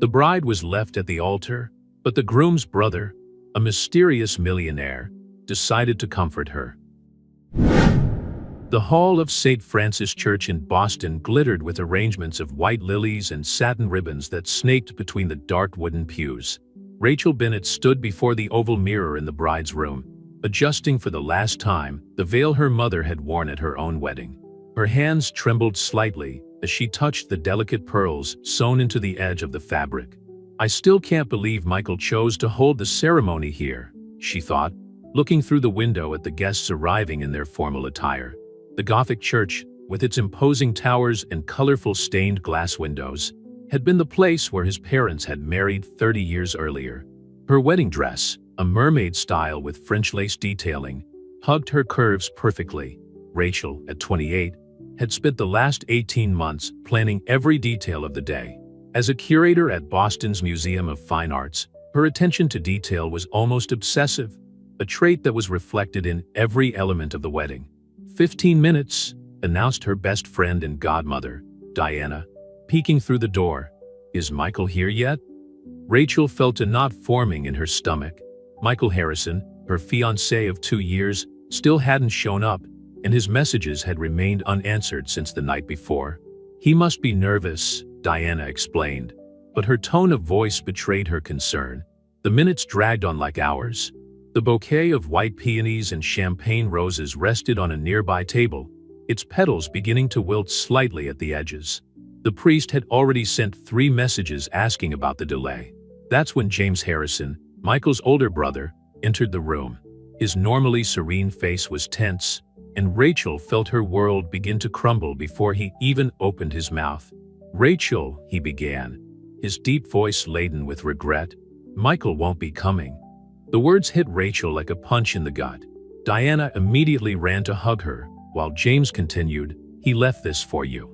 The bride was left at the altar, but the groom's brother, a mysterious millionaire, decided to comfort her. The hall of St. Francis Church in Boston glittered with arrangements of white lilies and satin ribbons that snaked between the dark wooden pews. Rachel Bennett stood before the oval mirror in the bride's room, adjusting for the last time the veil her mother had worn at her own wedding. Her hands trembled slightly as she touched the delicate pearls sewn into the edge of the fabric. "I still can't believe Michael chose to hold the ceremony here," she thought, looking through the window at the guests arriving in their formal attire. The Gothic church, with its imposing towers and colorful stained glass windows, had been the place where his parents had married 30 years earlier. Her wedding dress, a mermaid style with French lace detailing, hugged her curves perfectly. Rachel, at 28, had spent the last 18 months planning every detail of the day. As a curator at Boston's Museum of Fine Arts, her attention to detail was almost obsessive, a trait that was reflected in every element of the wedding. 15 minutes, announced her best friend and godmother, Diana, peeking through the door. "Is Michael here yet?" Rachel felt a knot forming in her stomach. Michael Harrison, her fiancé of 2 years, still hadn't shown up, and his messages had remained unanswered since the night before. "He must be nervous," Diana explained, but her tone of voice betrayed her concern. The minutes dragged on like hours. The bouquet of white peonies and champagne roses rested on a nearby table, its petals beginning to wilt slightly at the edges. The priest had already sent 3 messages asking about the delay. That's when James Harrison, Michael's older brother, entered the room. His normally serene face was tense, and Rachel felt her world begin to crumble before he even opened his mouth. "Rachel," he began, his deep voice laden with regret, "Michael won't be coming." The words hit Rachel like a punch in the gut. Diana immediately ran to hug her, while James continued, "He left this for you."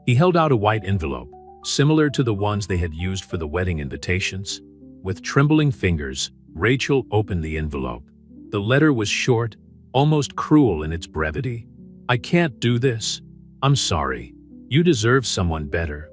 He held out a white envelope, similar to the ones they had used for the wedding invitations. With trembling fingers, Rachel opened the envelope. The letter was short, almost cruel in its brevity. "I can't do this. I'm sorry. You deserve someone better."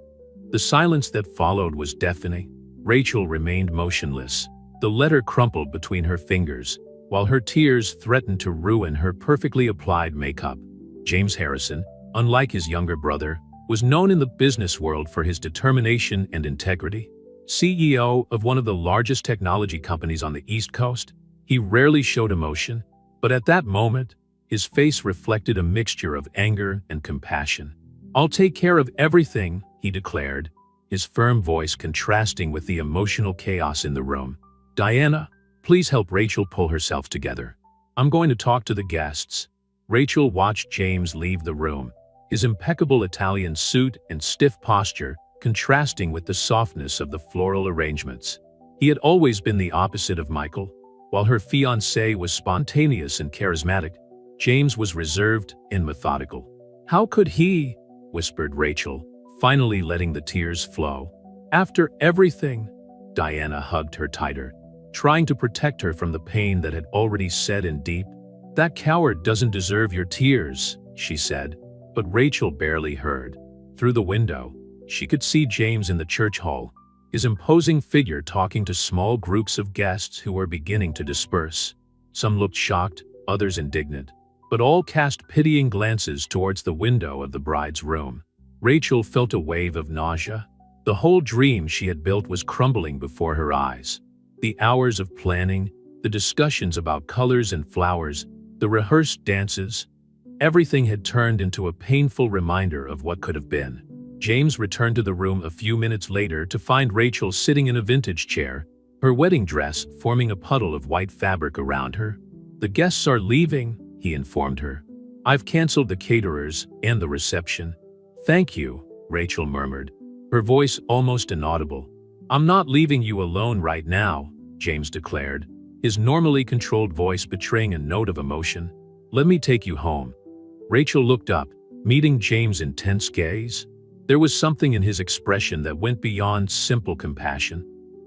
The silence that followed was deafening. Rachel remained motionless. The letter crumpled between her fingers, while her tears threatened to ruin her perfectly applied makeup. James Harrison, unlike his younger brother, was known in the business world for his determination and integrity. CEO of one of the largest technology companies on the East Coast, he rarely showed emotion, but at that moment, his face reflected a mixture of anger and compassion. "I'll take care of everything," he declared, his firm voice contrasting with the emotional chaos in the room. "Diana, please help Rachel pull herself together. I'm going to talk to the guests." Rachel watched James leave the room, his impeccable Italian suit and stiff posture contrasting with the softness of the floral arrangements. He had always been the opposite of Michael. While her fiancé was spontaneous and charismatic, James was reserved and methodical. "How could he?" whispered Rachel, finally letting the tears flow. "After everything." Diana hugged her tighter, trying to protect her from the pain that had already set in deep. "That coward doesn't deserve your tears," she said, but Rachel barely heard. Through the window, she could see James in the church hall, his imposing figure talking to small groups of guests who were beginning to disperse. Some looked shocked, others indignant, but all cast pitying glances towards the window of the bride's room. Rachel felt a wave of nausea. The whole dream she had built was crumbling before her eyes. The hours of planning, the discussions about colors and flowers, the rehearsed dances, everything had turned into a painful reminder of what could have been. James returned to the room a few minutes later to find Rachel sitting in a vintage chair, her wedding dress forming a puddle of white fabric around her. "The guests are leaving," he informed her. "I've canceled the caterers and the reception." "Thank you," Rachel murmured, her voice almost inaudible. "I'm not leaving you alone right now," James declared, his normally controlled voice betraying a note of emotion. "Let me take you home." Rachel looked up, meeting James' intense gaze. There was something in his expression that went beyond simple compassion,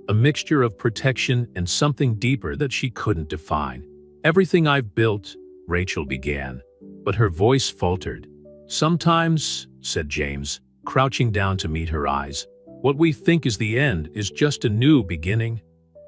a mixture of protection and something deeper that she couldn't define. "Everything I've built," Rachel began, but her voice faltered. "Sometimes," said James, crouching down to meet her eyes, What we think is the end is just a new beginning.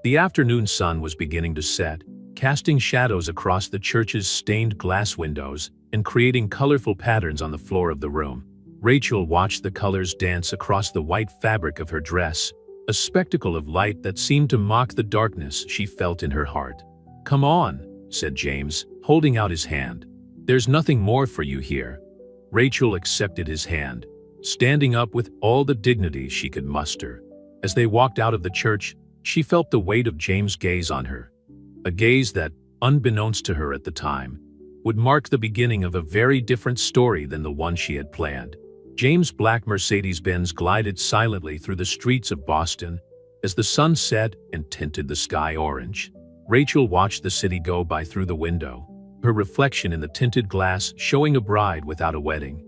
The afternoon sun was beginning to set, casting shadows across the church's stained glass windows and creating colorful patterns on the floor of the room. Rachel watched the colors dance across the white fabric of her dress, a spectacle of light that seemed to mock the darkness she felt in her heart. "Come on," said James, holding out his hand. "There's nothing more for you here." Rachel accepted his hand, standing up with all the dignity she could muster. As they walked out of the church, she felt the weight of James' gaze on her, a gaze that, unbeknownst to her at the time, would mark the beginning of a very different story than the one she had planned. James' black Mercedes-Benz glided silently through the streets of Boston as the sun set and tinted the sky orange. Rachel watched the city go by through the window, her reflection in the tinted glass showing a bride without a wedding,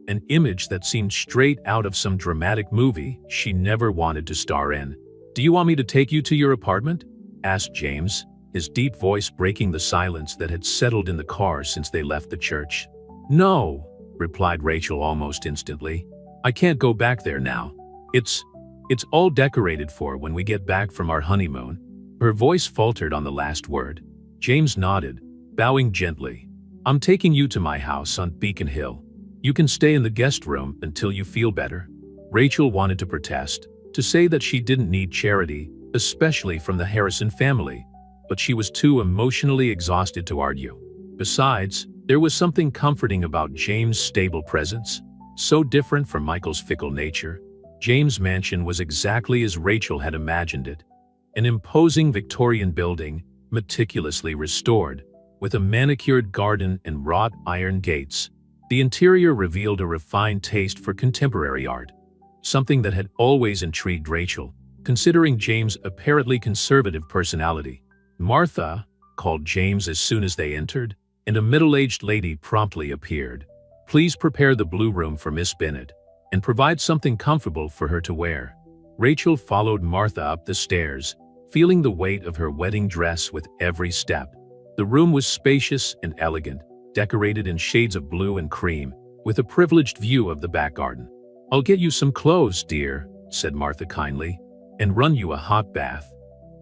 an image that seemed straight out of some dramatic movie she never wanted to star in. "Do you want me to take you to your apartment?" asked James, his deep voice breaking the silence that had settled in the car since they left the church. "No," replied Rachel almost instantly. "I can't go back there now. It's all decorated for when we get back from our honeymoon." Her voice faltered on the last word. James nodded, bowing gently. "I'm taking you to my house on Beacon Hill. You can stay in the guest room until you feel better." Rachel wanted to protest, to say that she didn't need charity, especially from the Harrison family, but she was too emotionally exhausted to argue. Besides, there was something comforting about James' stable presence, so different from Michael's fickle nature. James' mansion was exactly as Rachel had imagined it. An imposing Victorian building, meticulously restored, with a manicured garden and wrought iron gates. The interior revealed a refined taste for contemporary art, something that had always intrigued Rachel, considering James' apparently conservative personality. "Martha," called James as soon as they entered, and a middle-aged lady promptly appeared. "Please prepare the blue room for Miss Bennet, and provide something comfortable for her to wear." Rachel followed Martha up the stairs, feeling the weight of her wedding dress with every step. The room was spacious and elegant, decorated in shades of blue and cream, with a privileged view of the back garden. "I'll get you some clothes, dear," said Martha kindly, "and run you a hot bath."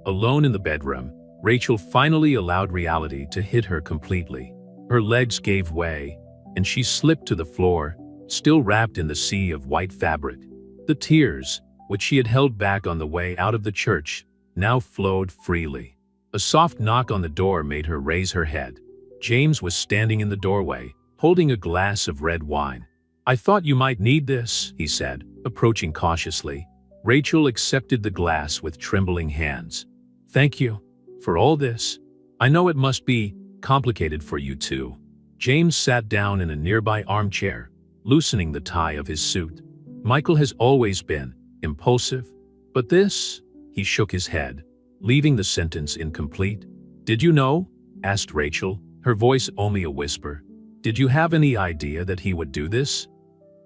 Alone in the bedroom, Rachel finally allowed reality to hit her completely. Her legs gave way, and she slipped to the floor, still wrapped in the sea of white fabric. The tears, which she had held back on the way out of the church, now flowed freely. A soft knock on the door made her raise her head. James was standing in the doorway, holding a glass of red wine. "I thought you might need this," he said, approaching cautiously. Rachel accepted the glass with trembling hands. "Thank you for all this. I know it must be complicated for you too." James sat down in a nearby armchair, loosening the tie of his suit. "Michael has always been impulsive, but this..." He shook his head, leaving the sentence incomplete. "Did you know?" asked Rachel, her voice only a whisper. "Did you have any idea that he would do this?"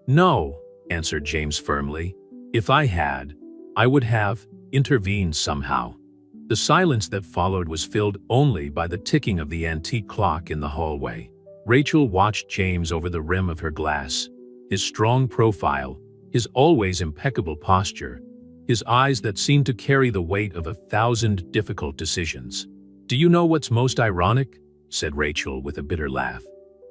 "No," answered James firmly. "If I had, I would have intervened somehow." The silence that followed was filled only by the ticking of the antique clock in the hallway. Rachel watched James over the rim of her glass, his strong profile, his always impeccable posture, his eyes that seemed to carry the weight of 1,000 difficult decisions. "Do you know what's most ironic?" said Rachel with a bitter laugh.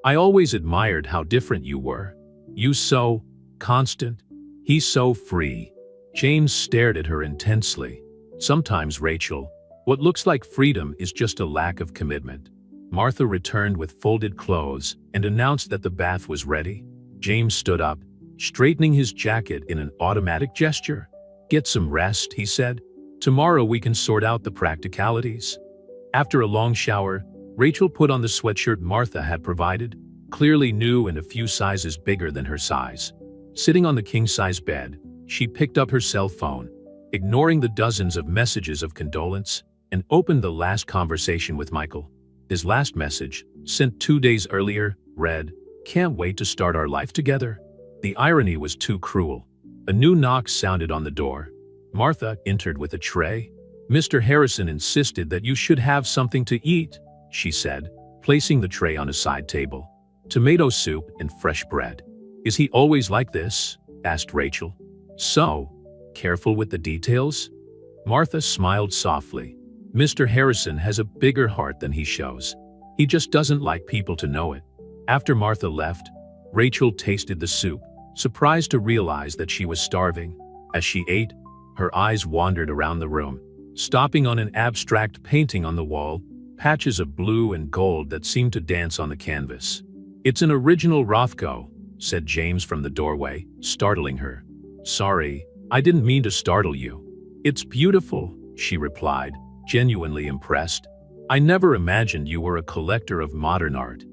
"I always admired how different you were. You so constant, he so free." James stared at her intensely. "Sometimes, Rachel, what looks like freedom is just a lack of commitment." Martha returned with folded clothes and announced that the bath was ready. James stood up, straightening his jacket in an automatic gesture. "Get some rest," he said. "Tomorrow we can sort out the practicalities." After a long shower, Rachel put on the sweatshirt Martha had provided, clearly new and a few sizes bigger than her size. Sitting on the king-size bed, she picked up her cell phone, ignoring the dozens of messages of condolence, and opened the last conversation with Michael. His last message, sent 2 days earlier, read, "Can't wait to start our life together." The irony was too cruel. A new knock sounded on the door. Martha entered with a tray. "Mr. Harrison insisted that you should have something to eat," she said, placing the tray on a side table. "Tomato soup and fresh bread." "Is he always like this?" asked Rachel. "So," Careful with the details? Martha smiled softly. Mr. Harrison has a bigger heart than he shows. He just doesn't like people to know it. After Martha left, Rachel tasted the soup, surprised to realize that she was starving. As she ate, her eyes wandered around the room, stopping on an abstract painting on the wall, patches of blue and gold that seemed to dance on the canvas. "It's an original Rothko," said James from the doorway, startling her. "Sorry, I didn't mean to startle you." "It's beautiful," she replied, genuinely impressed. "I never imagined you were a collector of modern art."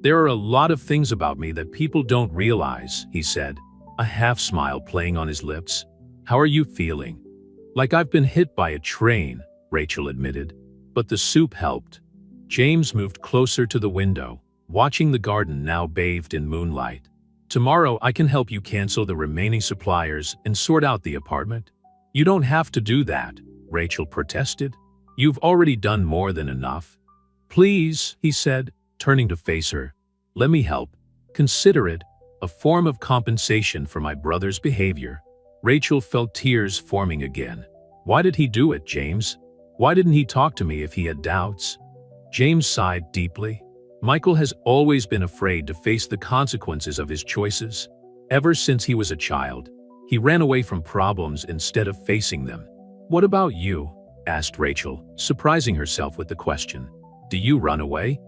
"There are a lot of things about me that people don't realize," he said, a half-smile playing on his lips. "How are you feeling?" "Like I've been hit by a train," Rachel admitted. But the soup helped. James moved closer to the window, watching the garden now bathed in moonlight. "Tomorrow I can help you cancel the remaining suppliers and sort out the apartment." "You don't have to do that," Rachel protested. "You've already done more than enough." "Please," he said, turning to face her. "Let me help. Consider it a form of compensation for my brother's behavior." Rachel felt tears forming again. "Why did he do it, James? Why didn't he talk to me if he had doubts?" James sighed deeply. Michael has always been afraid to face the consequences of his choices. Ever since he was a child, he ran away from problems instead of facing them. "What about you?" asked Rachel, surprising herself with the question. "Do you run away?"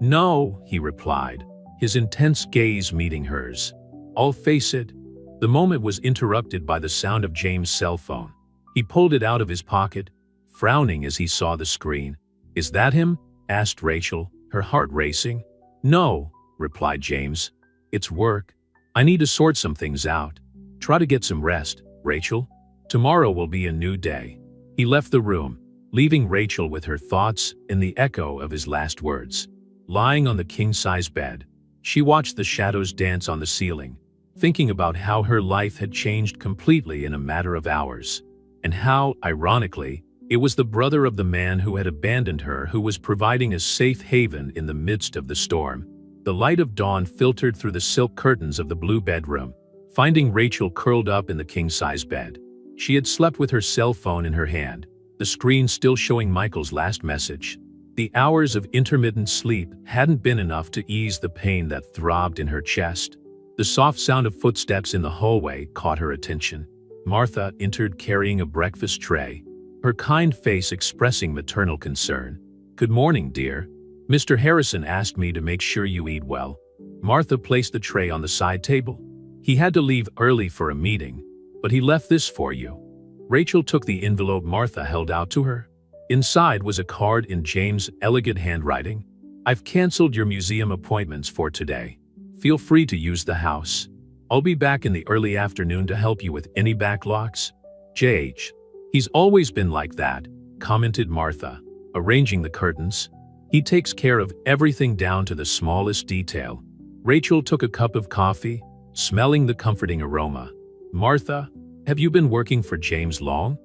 "No," he replied, his intense gaze meeting hers. "I'll face it." The moment was interrupted by the sound of James' cell phone. He pulled it out of his pocket, frowning as he saw the screen. "Is that him?" asked Rachel, her heart racing. "No," replied James. "It's work. I need to sort some things out. Try to get some rest, Rachel. Tomorrow will be a new day." He left the room, leaving Rachel with her thoughts and the echo of his last words. Lying on the king-size bed, she watched the shadows dance on the ceiling, thinking about how her life had changed completely in a matter of hours, and how, ironically, it was the brother of the man who had abandoned her who was providing a safe haven in the midst of the storm. The light of dawn filtered through the silk curtains of the blue bedroom, finding Rachel curled up in the king-size bed. She had slept with her cell phone in her hand, the screen still showing Michael's last message. The hours of intermittent sleep hadn't been enough to ease the pain that throbbed in her chest. The soft sound of footsteps in the hallway caught her attention. Martha entered carrying a breakfast tray, her kind face expressing maternal concern. "Good morning, dear. Mr. Harrison asked me to make sure you eat well." Martha placed the tray on the side table. "He had to leave early for a meeting, but he left this for you." Rachel took the envelope Martha held out to her. Inside was a card in James' elegant handwriting. "I've canceled your museum appointments for today. Feel free to use the house. I'll be back in the early afternoon to help you with any backlogs." "JH. He's always been like that," commented Martha, arranging the curtains. "He takes care of everything down to the smallest detail." Rachel took a cup of coffee, smelling the comforting aroma. "Martha, have you been working for James long?"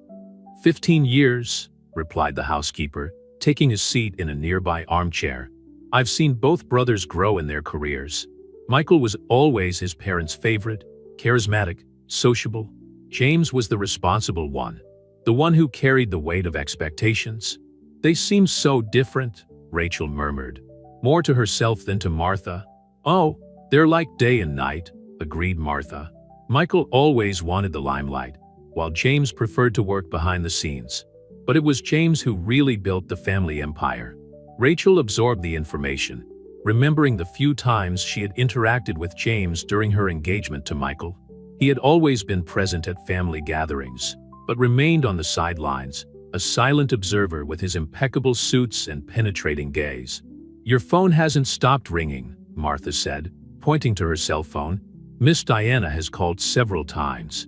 15 years, replied the housekeeper, taking a seat in a nearby armchair. "I've seen both brothers grow in their careers. Michael was always his parents' favorite, charismatic, sociable. James was the responsible one, the one who carried the weight of expectations." "They seem so different," Rachel murmured, more to herself than to Martha. "Oh, they're like day and night," agreed Martha. "Michael always wanted the limelight, while James preferred to work behind the scenes. But it was James who really built the family empire." Rachel absorbed the information, remembering the few times she had interacted with James during her engagement to Michael. He had always been present at family gatherings, but remained on the sidelines, a silent observer with his impeccable suits and penetrating gaze. "Your phone hasn't stopped ringing," Martha said, pointing to her cell phone. "Miss Diana has called several times."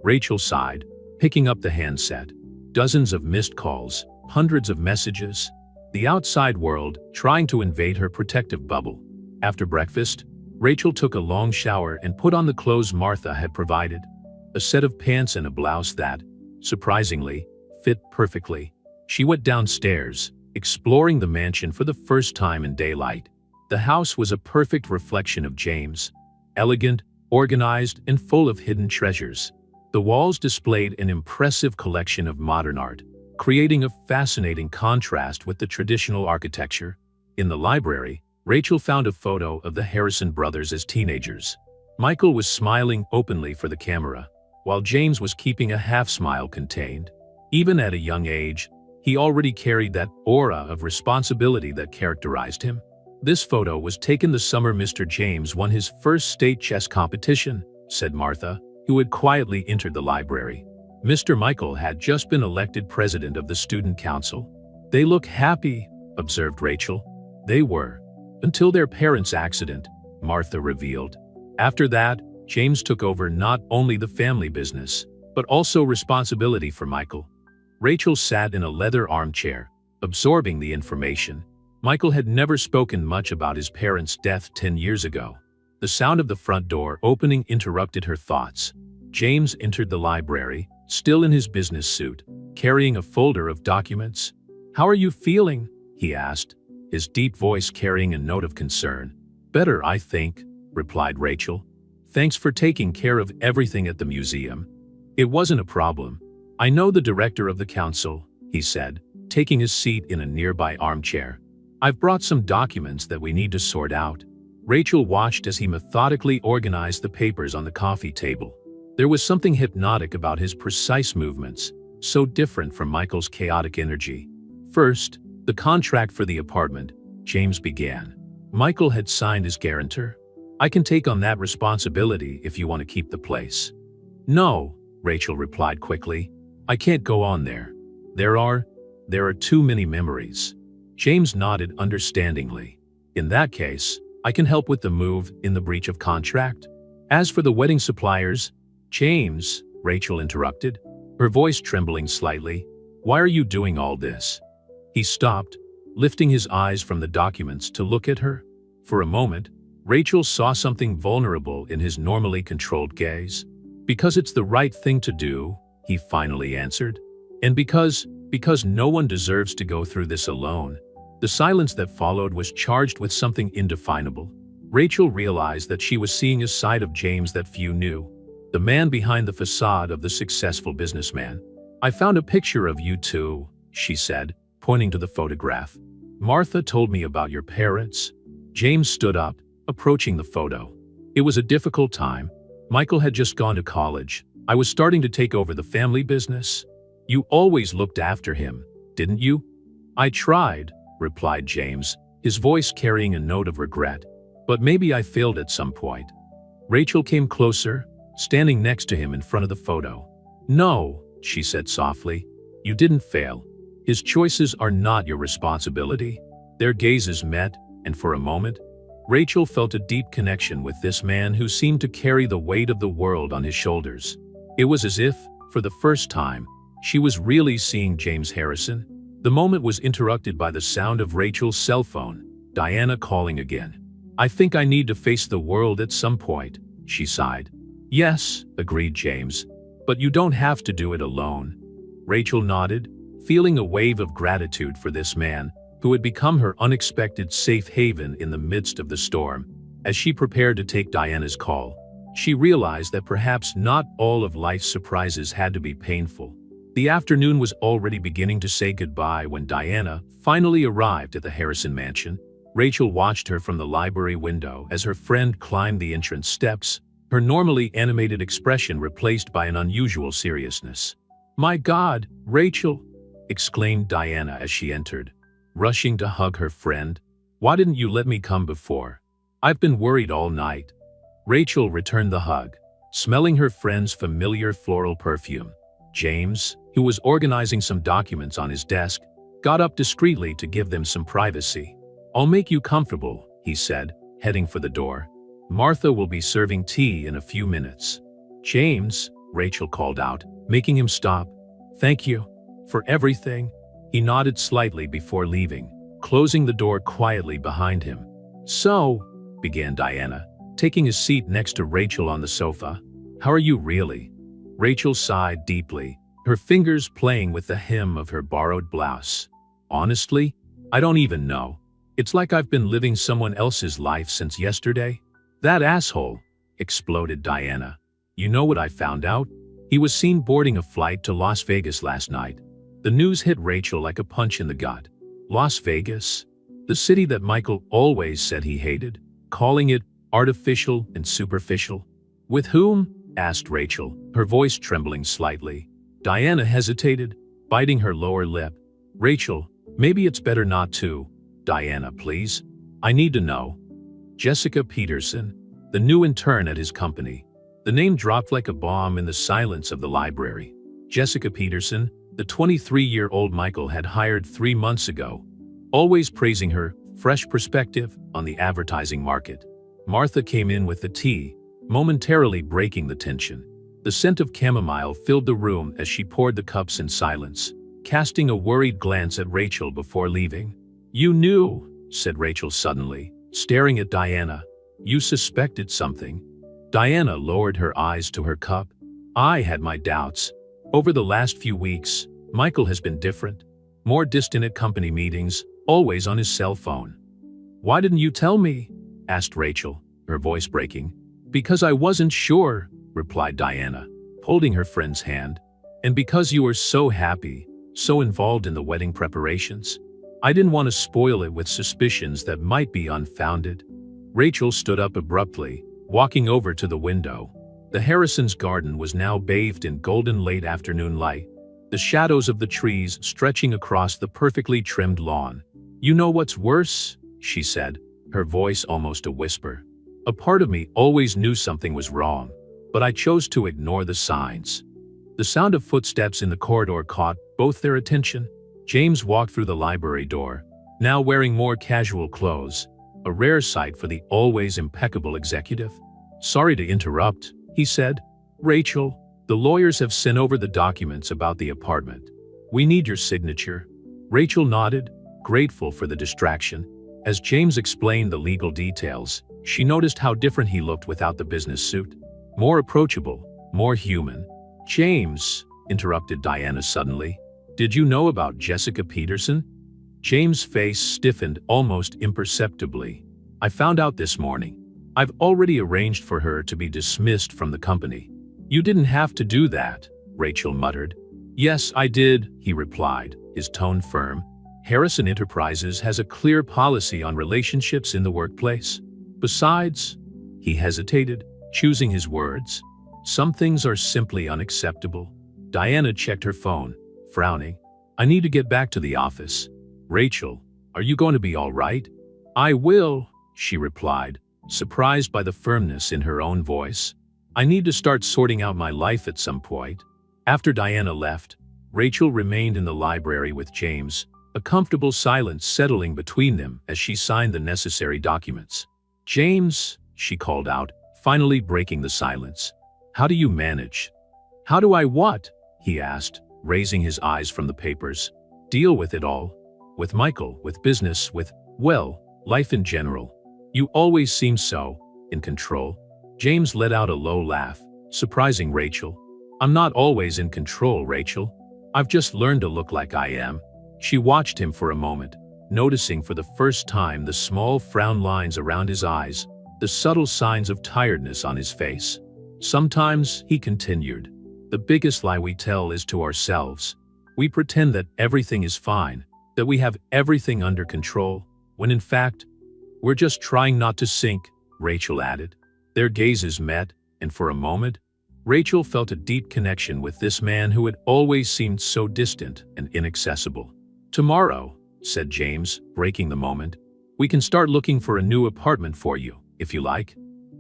Rachel sighed, picking up the handset. Dozens of missed calls, hundreds of messages. The outside world trying to invade her protective bubble. After breakfast, Rachel took a long shower and put on the clothes Martha had provided. A set of pants and a blouse that, surprisingly, fit perfectly. She went downstairs, exploring the mansion for the first time in daylight. The house was a perfect reflection of James, elegant, organized, and full of hidden treasures. The walls displayed an impressive collection of modern art, creating a fascinating contrast with the traditional architecture. In the library, Rachel found a photo of the Harrison brothers as teenagers. Michael was smiling openly for the camera, while James was keeping a half-smile contained. Even at a young age, he already carried that aura of responsibility that characterized him. This photo was taken the summer Mr. James won his first state chess competition, said Martha, who had quietly entered the library. Mr. Michael had just been elected president of the student council. They look happy, observed Rachel. They were, until their parents' accident, Martha revealed. After that, James took over not only the family business, but also responsibility for Michael. Rachel sat in a leather armchair, absorbing the information. Michael had never spoken much about his parents' death 10 years ago. The sound of the front door opening interrupted her thoughts. James entered the library, still in his business suit, carrying a folder of documents. "How are you feeling?" he asked, his deep voice carrying a note of concern. "Better, I think," replied Rachel. "Thanks for taking care of everything at the museum." "It wasn't a problem. I know the director of the council," he said, taking his seat in a nearby armchair. "I've brought some documents that we need to sort out." Rachel watched as he methodically organized the papers on the coffee table. There was something hypnotic about his precise movements, so different from Michael's chaotic energy. "First, the contract for the apartment," James began. "Michael had signed as guarantor. I can take on that responsibility if you want to keep the place." "No," Rachel replied quickly. "I can't go on there. There are too many memories." James nodded understandingly. "In that case, I can help with the move in the breach of contract. As for the wedding suppliers..." "James," Rachel interrupted, her voice trembling slightly, "why are you doing all this?" He stopped, lifting his eyes from the documents to look at her. For a moment, Rachel saw something vulnerable in his normally controlled gaze. "Because it's the right thing to do," he finally answered. "And because no one deserves to go through this alone." The silence that followed was charged with something indefinable. Rachel realized that she was seeing a side of James that few knew, the man behind the facade of the successful businessman. "I found a picture of you two," she said, pointing to the photograph. "Martha told me about your parents." James stood up, approaching the photo. "It was a difficult time. Michael had just gone to college. I was starting to take over the family business. You always looked after him, didn't you?" "I tried," replied James, his voice carrying a note of regret. "But maybe I failed at some point." Rachel came closer, standing next to him in front of the photo. "No," she said softly, "you didn't fail. His choices are not your responsibility." Their gazes met, and for a moment, Rachel felt a deep connection with this man who seemed to carry the weight of the world on his shoulders. It was as if, for the first time, she was really seeing James Harrison. The moment was interrupted by the sound of Rachel's cell phone, Diana calling again. "I think I need to face the world at some point," she sighed. "Yes," agreed James, "but you don't have to do it alone." Rachel nodded, feeling a wave of gratitude for this man, who had become her unexpected safe haven in the midst of the storm. As she prepared to take Diana's call, she realized that perhaps not all of life's surprises had to be painful. The afternoon was already beginning to say goodbye when Diana finally arrived at the Harrison mansion. Rachel watched her from the library window as her friend climbed the entrance steps, her normally animated expression replaced by an unusual seriousness. "My God, Rachel!" exclaimed Diana as she entered, rushing to hug her friend. "Why didn't you let me come before? I've been worried all night." Rachel returned the hug, smelling her friend's familiar floral perfume. James, who was organizing some documents on his desk, got up discreetly to give them some privacy. "I'll make you comfortable," he said, heading for the door. "Martha will be serving tea in a few minutes." "James," Rachel called out, making him stop. "Thank you for everything." He nodded slightly before leaving, closing the door quietly behind him. "So," began Diana, taking a seat next to Rachel on the sofa, "how are you really?" Rachel sighed deeply, her fingers playing with the hem of her borrowed blouse. "Honestly, I don't even know. It's like I've been living someone else's life since yesterday." "That asshole!" exploded Diana. "You know what I found out? He was seen boarding a flight to Las Vegas last night. The news hit Rachel like a punch in the gut. Las Vegas? The city that Michael always said he hated, calling it artificial and superficial. With whom? Asked Rachel, her voice trembling slightly. Diana hesitated, biting her lower lip. Rachel, maybe it's better not to. Diana, please. I need to know. Jessica Peterson, the new intern at his company. The name dropped like a bomb in the silence of the library. Jessica Peterson, the 23-year-old Michael had hired 3 months ago, always praising her fresh perspective on the advertising market. Martha came in with the tea, momentarily breaking the tension. The scent of chamomile filled the room as she poured the cups in silence, casting a worried glance at Rachel before leaving. You knew, said Rachel suddenly, staring at Diana. You suspected something. Diana lowered her eyes to her cup. I had my doubts. Over the last few weeks, Michael has been different. More distant at company meetings, always on his cell phone. Why didn't you tell me? Asked Rachel, her voice breaking. Because I wasn't sure, replied Diana, holding her friend's hand. And because you were so happy, so involved in the wedding preparations. I didn't want to spoil it with suspicions that might be unfounded. Rachel stood up abruptly, walking over to the window. The Harrisons' garden was now bathed in golden late afternoon light, the shadows of the trees stretching across the perfectly trimmed lawn. You know what's worse? She said, her voice almost a whisper. A part of me always knew something was wrong, but I chose to ignore the signs. The sound of footsteps in the corridor caught both their attention. James walked through the library door, now wearing more casual clothes, a rare sight for the always impeccable executive. Sorry to interrupt, he said. Rachel, the lawyers have sent over the documents about the apartment. We need your signature. Rachel nodded, grateful for the distraction. As James explained the legal details, she noticed how different he looked without the business suit. More approachable, more human. James, interrupted Diana suddenly, did you know about Jessica Peterson? James' face stiffened almost imperceptibly. I found out this morning. I've already arranged for her to be dismissed from the company. You didn't have to do that, Rachel muttered. Yes, I did, he replied, his tone firm. Harrison Enterprises has a clear policy on relationships in the workplace. Besides, he hesitated, choosing his words. Some things are simply unacceptable. Diana checked her phone, frowning. I need to get back to the office. Rachel, are you going to be all right? I will, she replied, surprised by the firmness in her own voice. I need to start sorting out my life at some point. After Diana left, Rachel remained in the library with James, a comfortable silence settling between them as she signed the necessary documents. James, she called out, finally breaking the silence. How do you manage? How do I what? He asked, raising his eyes from the papers. Deal with it all. With Michael, with business, with, well, life in general. You always seem so in control. James let out a low laugh, surprising Rachel. I'm not always in control, Rachel. I've just learned to look like I am. She watched him for a moment, noticing for the first time the small frown lines around his eyes, the subtle signs of tiredness on his face. Sometimes, he continued, the biggest lie we tell is to ourselves. We pretend that everything is fine, that we have everything under control, when in fact, we're just trying not to sink, Rachel added. Their gazes met, and for a moment, Rachel felt a deep connection with this man who had always seemed so distant and inaccessible. Tomorrow, said James, breaking the moment, we can start looking for a new apartment for you, if you like.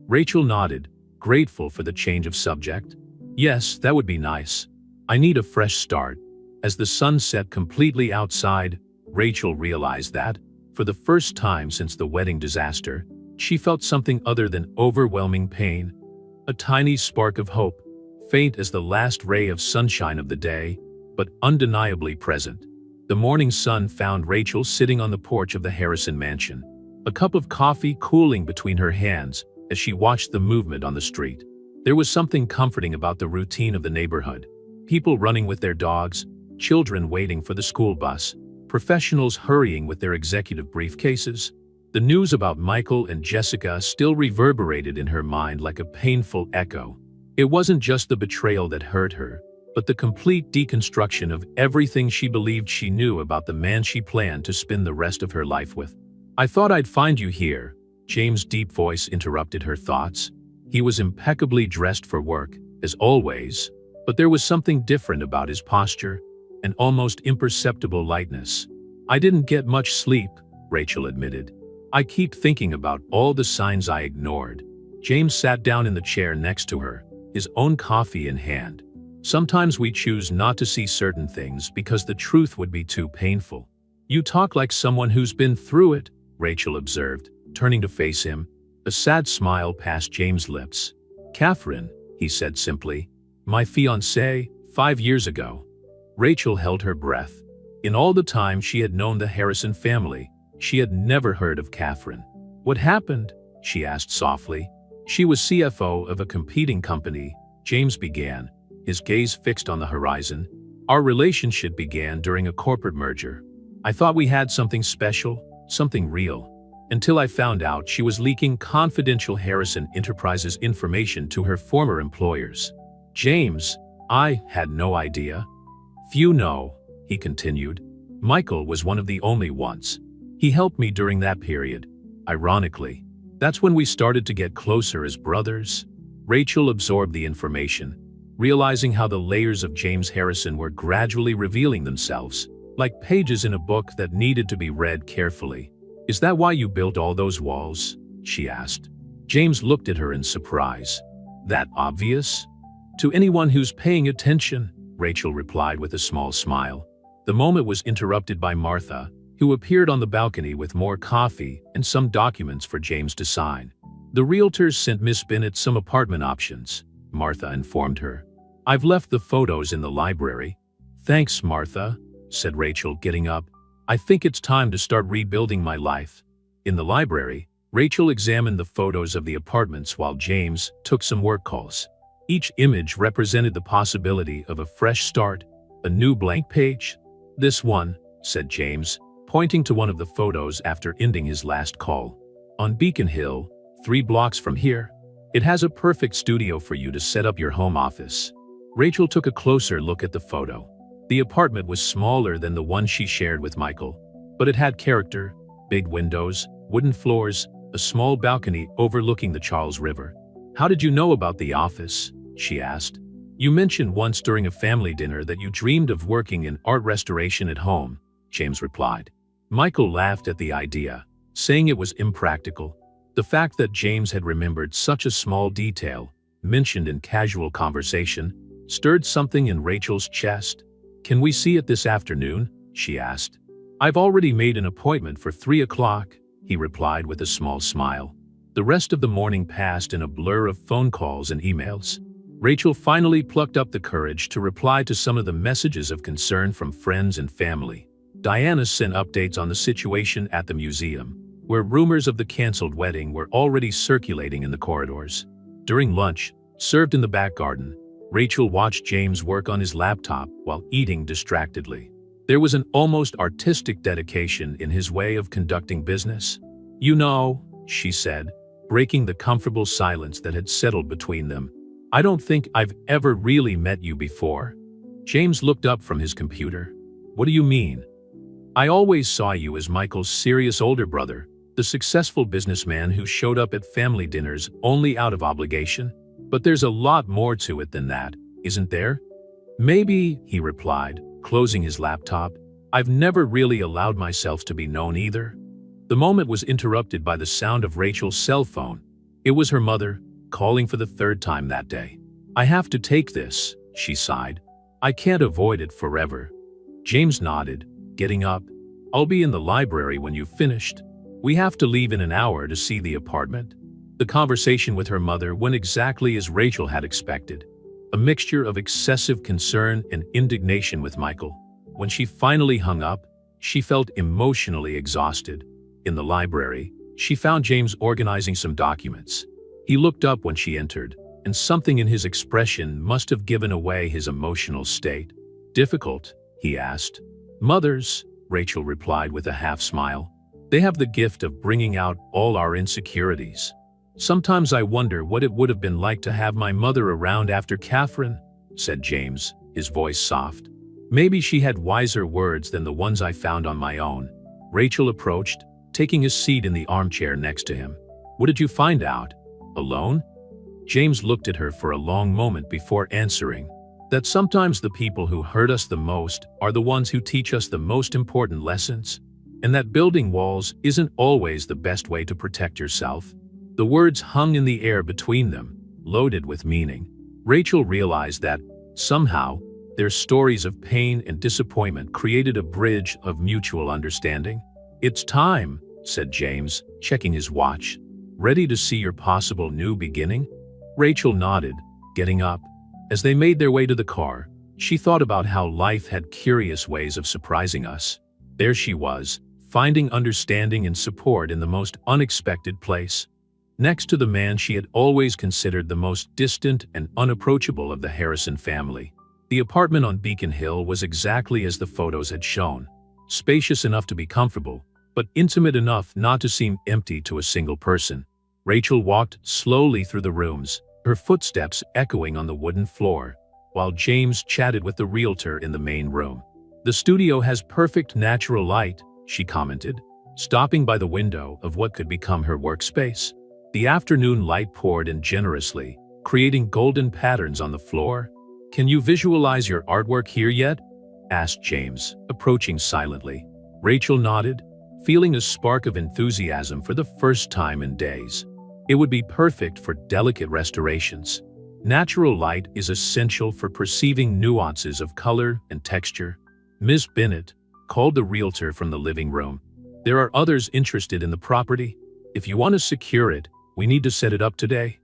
Rachel nodded, grateful for the change of subject. Yes, that would be nice. I need a fresh start. As the sun set completely outside, Rachel realized that, for the first time since the wedding disaster, she felt something other than overwhelming pain. A tiny spark of hope, faint as the last ray of sunshine of the day, but undeniably present. The morning sun found Rachel sitting on the porch of the Harrison mansion, a cup of coffee cooling between her hands as she watched the movement on the street. There was something comforting about the routine of the neighborhood. People running with their dogs, children waiting for the school bus, professionals hurrying with their executive briefcases. The news about Michael and Jessica still reverberated in her mind like a painful echo. It wasn't just the betrayal that hurt her, but the complete deconstruction of everything she believed she knew about the man she planned to spend the rest of her life with. "I thought I'd find you here," James' deep voice interrupted her thoughts. He was impeccably dressed for work, as always, but there was something different about his posture, an almost imperceptible lightness. "I didn't get much sleep," Rachel admitted. "I keep thinking about all the signs I ignored." James sat down in the chair next to her, his own coffee in hand. "Sometimes we choose not to see certain things because the truth would be too painful." "You talk like someone who's been through it," Rachel observed, turning to face him. A sad smile passed James' lips. "Catherine," he said simply, "my fiancée, 5 years ago." Rachel held her breath. In all the time she had known the Harrison family, she had never heard of Catherine. "What happened?" she asked softly. "She was CFO of a competing company," James began, his gaze fixed on the horizon. "Our relationship began during a corporate merger. I thought we had something special, something real, until I found out she was leaking confidential Harrison Enterprises information to her former employers. James, I had no idea." "Few know," he continued. "Michael was one of the only ones. He helped me during that period. Ironically, that's when we started to get closer as brothers." Rachel absorbed the information, realizing how the layers of James Harrison were gradually revealing themselves, like pages in a book that needed to be read carefully. "Is that why you built all those walls?" she asked. James looked at her in surprise. "That obvious?" "To anyone who's paying attention," Rachel replied with a small smile. The moment was interrupted by Martha, who appeared on the balcony with more coffee and some documents for James to sign. "The realtors sent Miss Bennett some apartment options," Martha informed her. "I've left the photos in the library." "Thanks, Martha," said Rachel, getting up. "I think it's time to start rebuilding my life." In the library, Rachel examined the photos of the apartments while James took some work calls. Each image represented the possibility of a fresh start, a new blank page. "This one," said James, pointing to one of the photos after ending his last call. "On Beacon Hill, 3 blocks from here. It has a perfect studio for you to set up your home office." Rachel took a closer look at the photo. The apartment was smaller than the one she shared with Michael, but it had character: big windows, wooden floors, a small balcony overlooking the Charles River. "How did you know about the office?" she asked. "You mentioned once during a family dinner that you dreamed of working in art restoration at home," James replied. Michael laughed at the idea, saying it was impractical. The fact that James had remembered such a small detail, mentioned in casual conversation, stirred something in Rachel's chest. "Can we see it this afternoon?" she asked. "I've already made an appointment for 3 o'clock, he replied with a small smile. The rest of the morning passed in a blur of phone calls and emails. Rachel finally plucked up the courage to reply to some of the messages of concern from friends and family. Diana sent updates on the situation at the museum, where rumors of the canceled wedding were already circulating in the corridors. During lunch, served in the back garden, Rachel watched James work on his laptop while eating distractedly. There was an almost artistic dedication in his way of conducting business. "You know," she said, breaking the comfortable silence that had settled between them, "I don't think I've ever really met you before." James looked up from his computer. "What do you mean?" "I always saw you as Michael's serious older brother, the successful businessman who showed up at family dinners only out of obligation. But there's a lot more to it than that, isn't there?" "Maybe," he replied, closing his laptop. "I've never really allowed myself to be known either." The moment was interrupted by the sound of Rachel's cell phone. It was her mother, calling for the 3rd time that day. "I have to take this," she sighed. "I can't avoid it forever." James nodded, getting up. "I'll be in the library when you've finished. We have to leave in an hour to see the apartment." The conversation with her mother went exactly as Rachel had expected. A mixture of excessive concern and indignation with Michael. When she finally hung up, she felt emotionally exhausted. In the library, she found James organizing some documents. He looked up when she entered, and something in his expression must have given away his emotional state. "Difficult?" he asked. "Mothers," Rachel replied with a half smile. "They have the gift of bringing out all our insecurities." Sometimes I wonder what it would have been like to have my mother around after Catherine, said James, his voice soft. Maybe she had wiser words than the ones I found on my own. Rachel approached, taking a seat in the armchair next to him. What did you find out? Alone? James looked at her for a long moment before answering. That sometimes the people who hurt us the most are the ones who teach us the most important lessons, and that building walls isn't always the best way to protect yourself. The words hung in the air between them, loaded with meaning. Rachel realized that, somehow, their stories of pain and disappointment created a bridge of mutual understanding. It's time, said James, checking his watch. Ready to see your possible new beginning? Rachel nodded, getting up. As they made their way to the car, she thought about how life had curious ways of surprising us. There she was, finding understanding and support in the most unexpected place. Next to the man she had always considered the most distant and unapproachable of the Harrison family. The apartment on Beacon Hill was exactly as the photos had shown. Spacious enough to be comfortable, but intimate enough not to seem empty to a single person. Rachel walked slowly through the rooms, her footsteps echoing on the wooden floor, while James chatted with the realtor in the main room. The studio has perfect natural light, she commented, stopping by the window of what could become her workspace. The afternoon light poured in generously, creating golden patterns on the floor. Can you visualize your artwork here yet? Asked James, approaching silently. Rachel nodded, feeling a spark of enthusiasm for the first time in days. It would be perfect for delicate restorations. Natural light is essential for perceiving nuances of color and texture. Ms. Bennett called the realtor from the living room. There are others interested in the property. If you want to secure it, we need to set it up today.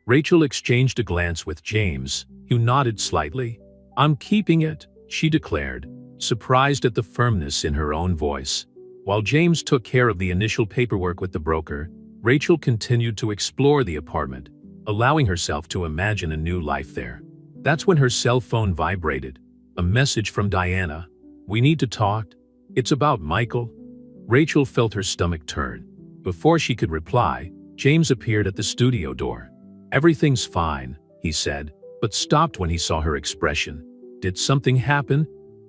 Rachel exchanged a glance with James, who nodded slightly. I'm keeping it, she declared, surprised at the firmness in her own voice. While James took care of the initial paperwork with the broker, Rachel continued to explore the apartment, allowing herself to imagine a new life there. That's when her cell phone vibrated. A message from Diana. We need to talk. It's about Michael. Rachel felt her stomach turn. Before she could reply, James appeared at the studio door. Everything's fine, he said, but stopped when he saw her expression. Did something happen?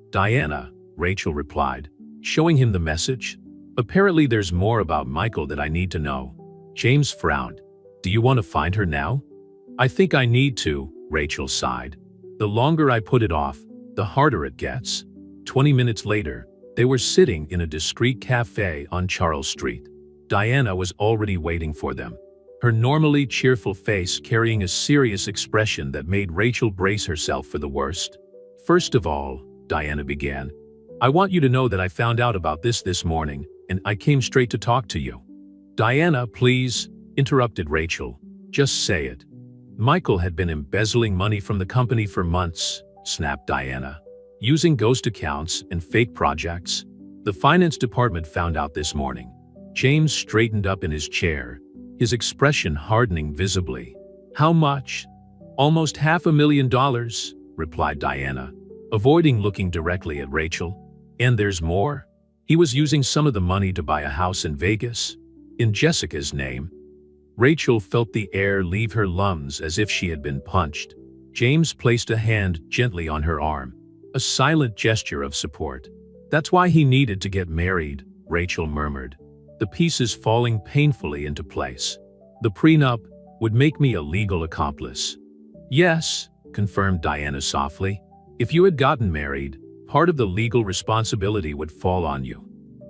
Diana, Rachel replied, showing him the message. Apparently there's more about Michael that I need to know. James frowned. Do you want to find her now? I think I need to, Rachel sighed. The longer I put it off, the harder it gets. 20 minutes later, they were sitting in a discreet cafe on Charles Street. Diana was already waiting for them, her normally cheerful face carrying a serious expression that made Rachel brace herself for the worst. First of all, Diana began, I want you to know that I found out about this morning, and I came straight to talk to you. Diana, please, interrupted Rachel. Just say it. Michael had been embezzling money from the company for months, snapped Diana, using ghost accounts and fake projects. The finance department found out this morning. James straightened up in his chair, his expression hardening visibly. How much? Almost $500,000, replied Diana, avoiding looking directly at Rachel. And there's more. He was using some of the money to buy a house in Vegas, in Jessica's name. Rachel felt the air leave her lungs as if she had been punched. James placed a hand gently on her arm, a silent gesture of support. That's why he needed to get married, Rachel murmured, the pieces falling painfully into place. The prenup would make me a legal accomplice. Yes, confirmed Diana softly. If you had gotten married, part of the legal responsibility would fall on you.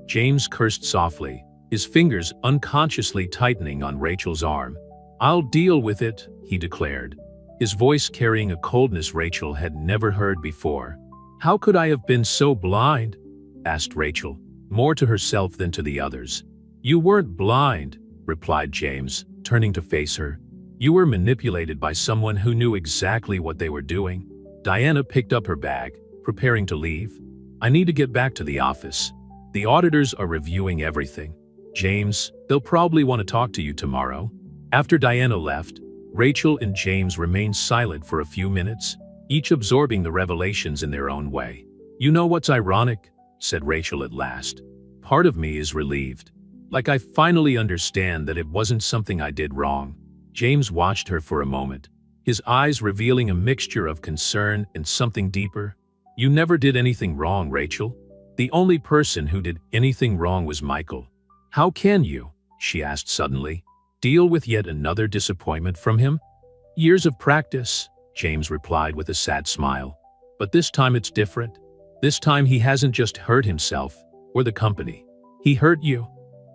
James cursed softly, his fingers unconsciously tightening on Rachel's arm. I'll deal with it, he declared, his voice carrying a coldness Rachel had never heard before. How could I have been so blind? Asked Rachel, more to herself than to the others. You weren't blind, replied James, turning to face her. You were manipulated by someone who knew exactly what they were doing. Diana picked up her bag, preparing to leave. I need to get back to the office. The auditors are reviewing everything. James, they'll probably want to talk to you tomorrow. After Diana left, Rachel and James remained silent for a few minutes, each absorbing the revelations in their own way. You know what's ironic? Said Rachel at last. Part of me is relieved. Like I finally understand that it wasn't something I did wrong. James watched her for a moment, his eyes revealing a mixture of concern and something deeper. You never did anything wrong, Rachel. The only person who did anything wrong was Michael. How can you, she asked suddenly, deal with yet another disappointment from him? Years of practice, James replied with a sad smile. But this time it's different. This time he hasn't just hurt himself or the company. He hurt you.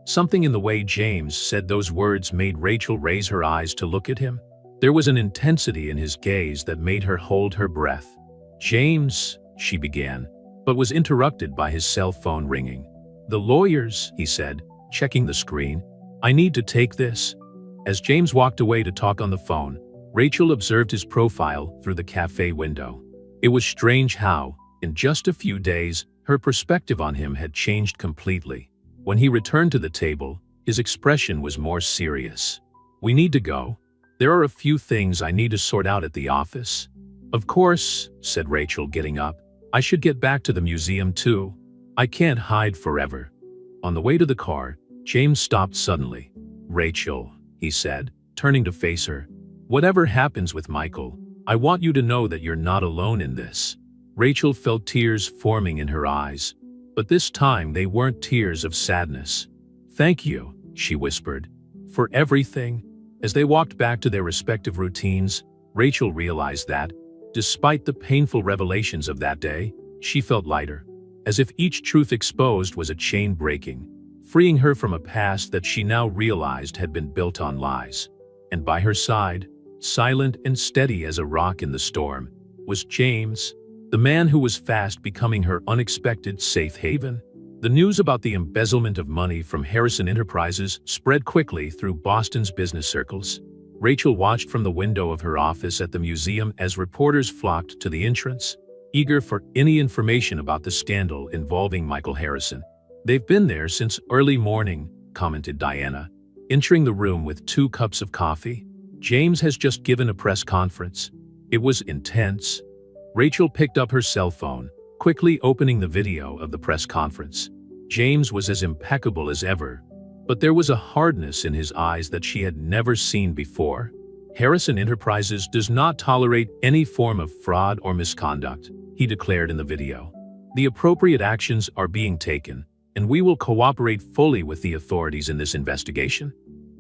Something in the way James said those words made Rachel raise her eyes to look at him. There was an intensity in his gaze that made her hold her breath. James, she began, but was interrupted by his cell phone ringing. The lawyers, he said, checking the screen. I need to take this. As James walked away to talk on the phone, Rachel observed his profile through the cafe window. It was strange how, in just a few days, her perspective on him had changed completely. When he returned to the table, his expression was more serious. We need to go. There are a few things I need to sort out at the office. Of course, said Rachel, getting up. I should get back to the museum too. I can't hide forever. On the way to the car, James stopped suddenly. Rachel, he said, turning to face her. Whatever happens with Michael, I want you to know that you're not alone in this. Rachel felt tears forming in her eyes, but this time they weren't tears of sadness. Thank you, she whispered, for everything. As they walked back to their respective routines, Rachel realized that, despite the painful revelations of that day, she felt lighter, as if each truth exposed was a chain breaking, freeing her from a past that she now realized had been built on lies. And by her side, silent and steady as a rock in the storm, was James, the man who was fast becoming her unexpected safe haven. The news about the embezzlement of money from Harrison Enterprises spread quickly through Boston's business circles. Rachel watched from the window of her office at the museum as reporters flocked to the entrance, eager for any information about the scandal involving Michael Harrison. They've been there since early morning, commented Diana, entering the room with 2 cups of coffee. James has just given a press conference. It was intense. Rachel picked up her cell phone, quickly opening the video of the press conference. James was as impeccable as ever, but there was a hardness in his eyes that she had never seen before. Harrison Enterprises does not tolerate any form of fraud or misconduct, he declared in the video. The appropriate actions are being taken, and we will cooperate fully with the authorities in this investigation.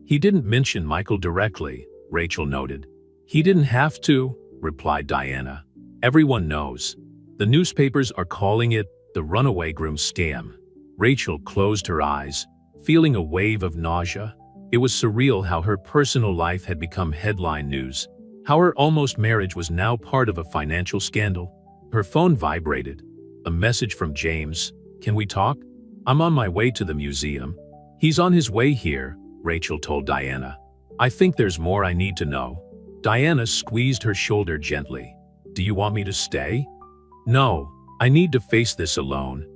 He didn't mention Michael directly, Rachel noted. He didn't have to, replied Diana. Everyone knows. The newspapers are calling it the runaway groom scam. Rachel closed her eyes, feeling a wave of nausea. It was surreal how her personal life had become headline news, how her almost marriage was now part of a financial scandal. Her phone vibrated. A message from James. Can we talk? I'm on my way to the museum. He's on his way here, Rachel told Diana. I think there's more I need to know. Diana squeezed her shoulder gently. Do you want me to stay? No, I need to face this alone.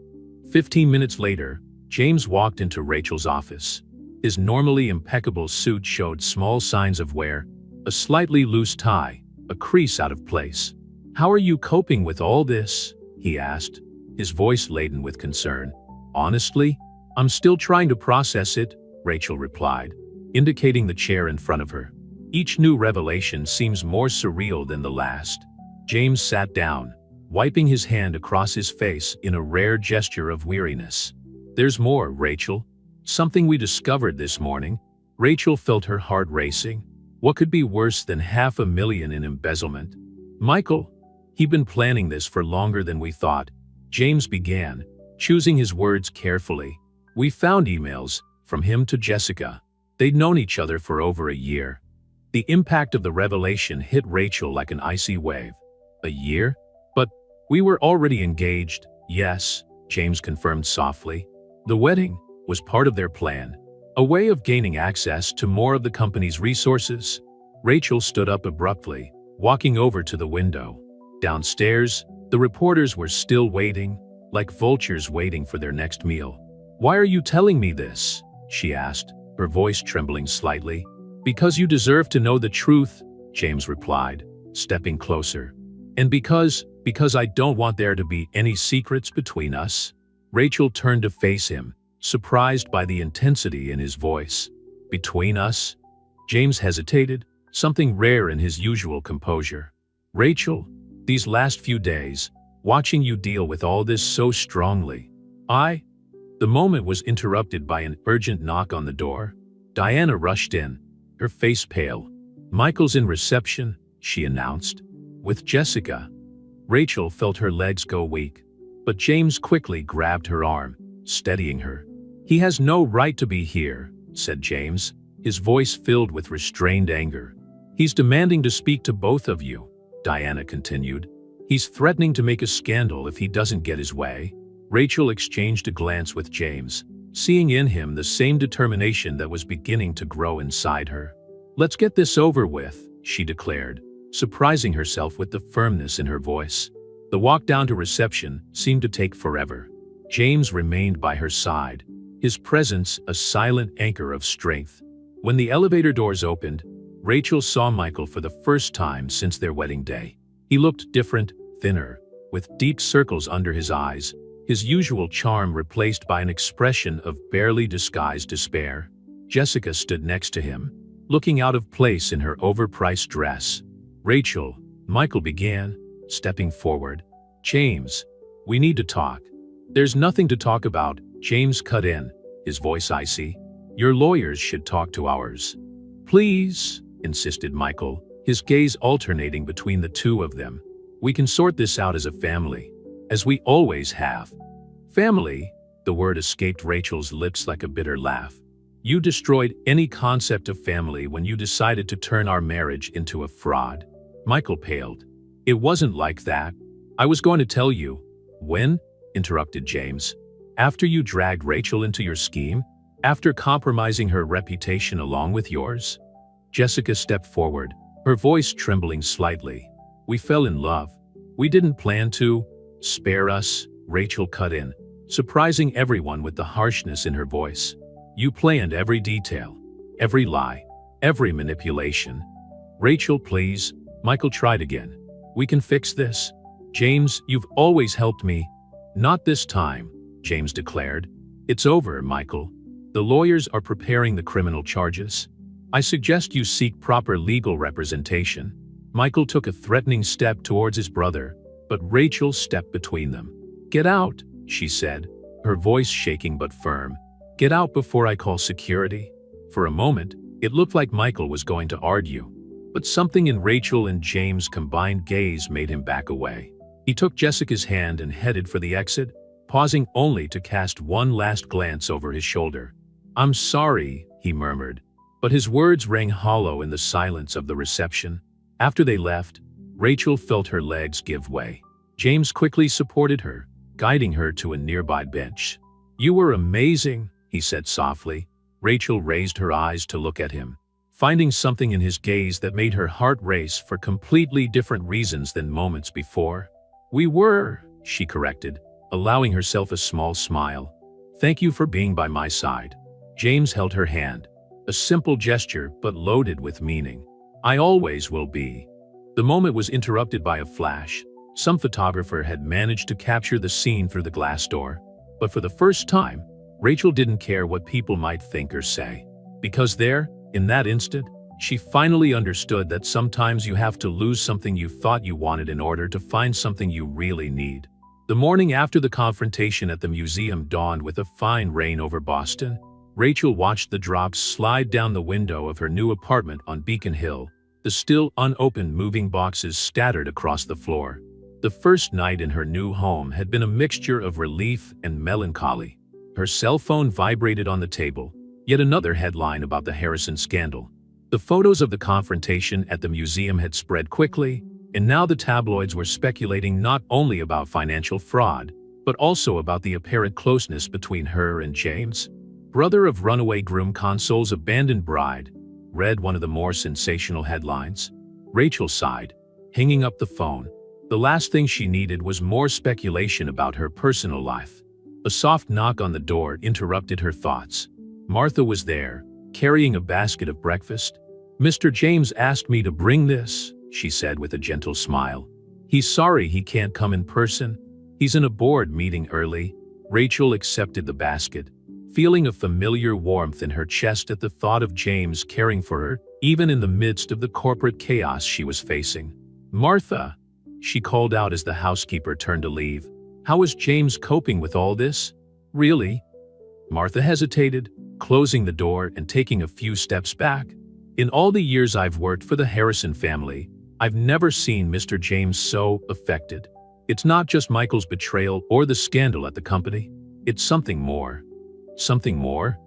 15 minutes later, James walked into Rachel's office. His normally impeccable suit showed small signs of wear, a slightly loose tie, a crease out of place. How are you coping with all this? He asked, his voice laden with concern. Honestly, I'm still trying to process it, Rachel replied, indicating the chair in front of her. Each new revelation seems more surreal than the last. James sat down, wiping his hand across his face in a rare gesture of weariness. There's more, Rachel. Something we discovered this morning. Rachel felt her heart racing. What could be worse than $500,000 in embezzlement? Michael, he'd been planning this for longer than we thought, James began, choosing his words carefully. We found emails from him to Jessica. They'd known each other for over a year. The impact of the revelation hit Rachel like an icy wave. A year? But we were already engaged. Yes, James confirmed softly. The wedding was part of their plan, a way of gaining access to more of the company's resources. Rachel stood up abruptly, walking over to the window. Downstairs, the reporters were still waiting, like vultures waiting for their next meal. Why are you telling me this? She asked, her voice trembling slightly. Because you deserve to know the truth, James replied, stepping closer. And because I don't want there to be any secrets between us. Rachel turned to face him, surprised by the intensity in his voice. "Between us?" James hesitated, something rare in his usual composure. "Rachel, these last few days, watching you deal with all this so strongly, The moment was interrupted by an urgent knock on the door. Diana rushed in, her face pale. "Michael's in reception," she announced. "With Jessica." Rachel felt her legs go weak, but James quickly grabbed her arm, steadying her. "He has no right to be here," said James, his voice filled with restrained anger. "He's demanding to speak to both of you," Diana continued. "He's threatening to make a scandal if he doesn't get his way." Rachel exchanged a glance with James, seeing in him the same determination that was beginning to grow inside her. "Let's get this over with," she declared, surprising herself with the firmness in her voice. The walk down to reception seemed to take forever. James remained by her side, his presence a silent anchor of strength. When the elevator doors opened, Rachel saw Michael for the first time since their wedding day. He looked different, thinner, with deep circles under his eyes, his usual charm replaced by an expression of barely disguised despair. Jessica stood next to him, looking out of place in her overpriced dress. "Rachel," Michael began, stepping forward. "James, we need to talk." "There's nothing to talk about," James cut in, his voice icy. "Your lawyers should talk to ours." "Please," insisted Michael, his gaze alternating between the two of them. "We can sort this out as a family, as we always have." "Family?" The word escaped Rachel's lips like a bitter laugh. "You destroyed any concept of family when you decided to turn our marriage into a fraud." Michael paled. "It wasn't like that. I was going to tell you." "When?" interrupted James. "After you dragged Rachel into your scheme? After compromising her reputation along with yours?" Jessica stepped forward, her voice trembling slightly. "We fell in love. We didn't plan to." "Spare us," Rachel cut in, surprising everyone with the harshness in her voice. "You planned every detail, every lie, every manipulation." "Rachel, please," Michael tried again. "We can fix this." "James, you've always helped me." "Not this time," James declared. "It's over, Michael. The lawyers are preparing the criminal charges. I suggest you seek proper legal representation." Michael took a threatening step towards his brother, but Rachel stepped between them. "Get out," she said, her voice shaking but firm. "Get out before I call security." For a moment, it looked like Michael was going to argue, but something in Rachel and James' combined gaze made him back away. He took Jessica's hand and headed for the exit, pausing only to cast one last glance over his shoulder. "I'm sorry," he murmured, but his words rang hollow in the silence of the reception. After they left, Rachel felt her legs give way. James quickly supported her, guiding her to a nearby bench. "You were amazing," he said softly. Rachel raised her eyes to look at him, finding something in his gaze that made her heart race for completely different reasons than moments before. "We were," she corrected, allowing herself a small smile. "Thank you for being by my side." James held her hand, a simple gesture but loaded with meaning. "I always will be." The moment was interrupted by a flash. Some photographer had managed to capture the scene through the glass door, but for the first time, Rachel didn't care what people might think or say. Because there, in that instant, she finally understood that sometimes you have to lose something you thought you wanted in order to find something you really need. The morning after the confrontation at the museum dawned with a fine rain over Boston. Rachel watched the drops slide down the window of her new apartment on Beacon Hill, the still unopened moving boxes scattered across the floor. The first night in her new home had been a mixture of relief and melancholy. Her cell phone vibrated on the table, yet another headline about the Harrison scandal. The photos of the confrontation at the museum had spread quickly, and now the tabloids were speculating not only about financial fraud, but also about the apparent closeness between her and James. "Brother of runaway groom consoles abandoned bride," read one of the more sensational headlines. Rachel sighed, hanging up the phone. The last thing she needed was more speculation about her personal life. A soft knock on the door interrupted her thoughts. Martha was there, carrying a basket of breakfast. "Mr. James asked me to bring this," she said with a gentle smile. "He's sorry he can't come in person. He's in a board meeting early." Rachel accepted the basket, feeling a familiar warmth in her chest at the thought of James caring for her, even in the midst of the corporate chaos she was facing. "Martha," she called out as the housekeeper turned to leave. "How is James coping with all this?" "Really?" Martha hesitated, closing the door and taking a few steps back. "In all the years I've worked for the Harrison family, I've never seen Mr. James so affected. It's not just Michael's betrayal or the scandal at the company. It's something more." "Something more?"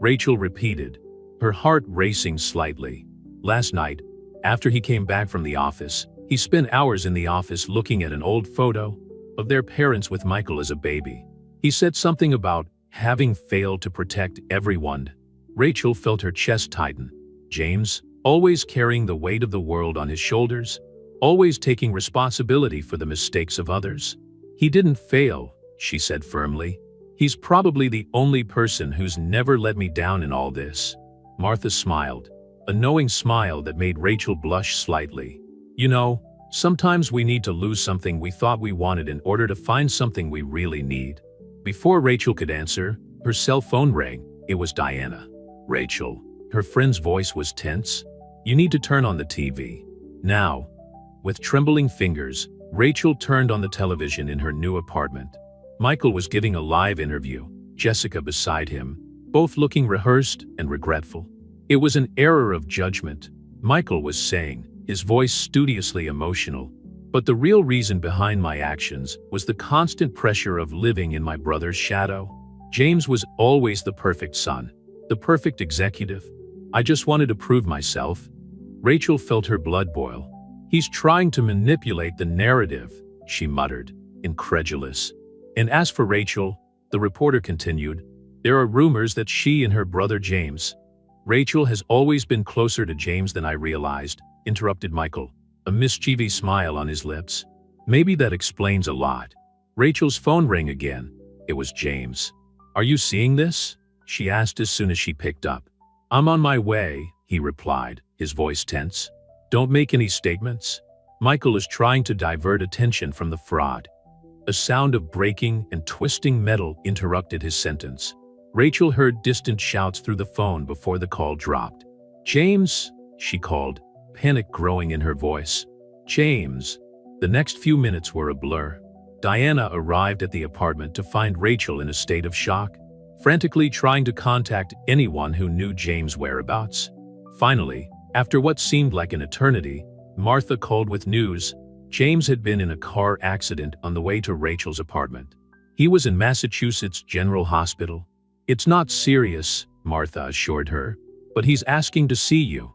Rachel repeated, her heart racing slightly. "Last night, after he came back from the office, he spent hours in the office looking at an old photo of their parents with Michael as a baby. He said something about having failed to protect everyone." Rachel felt her chest tighten. James, always carrying the weight of the world on his shoulders, always taking responsibility for the mistakes of others. "He didn't fail," she said firmly. "He's probably the only person who's never let me down in all this." Martha smiled, a knowing smile that made Rachel blush slightly. "You know, sometimes we need to lose something we thought we wanted in order to find something we really need." Before Rachel could answer, her cell phone rang. It was Diana. "Rachel." Her friend's voice was tense. "You need to turn on the TV. Now." With trembling fingers, Rachel turned on the television in her new apartment. Michael was giving a live interview, Jessica beside him, both looking rehearsed and regretful. "It was an error of judgment," Michael was saying, his voice studiously emotional. "But the real reason behind my actions was the constant pressure of living in my brother's shadow. James was always the perfect son, the perfect executive. I just wanted to prove myself." Rachel felt her blood boil. "He's trying to manipulate the narrative," she muttered, incredulous. "And as for Rachel," the reporter continued, "there are rumors that she and her brother James—" "Rachel has always been closer to James than I realized," interrupted Michael, a mischievous smile on his lips. "Maybe that explains a lot." Rachel's phone rang again. It was James. "Are you seeing this?" she asked as soon as she picked up. "I'm on my way," he replied, his voice tense. "Don't make any statements." Michael is trying to divert attention from the fraud. A sound of breaking and twisting metal interrupted his sentence. Rachel heard distant shouts through the phone before the call dropped. "James," she called, panic growing in her voice. "James." The next few minutes were a blur. Diana arrived at the apartment to find Rachel in a state of shock, frantically trying to contact anyone who knew James' whereabouts. Finally, after what seemed like an eternity, Martha called with news. James had been in a car accident on the way to Rachel's apartment. He was in Massachusetts General Hospital. "It's not serious," Martha assured her, "but he's asking to see you."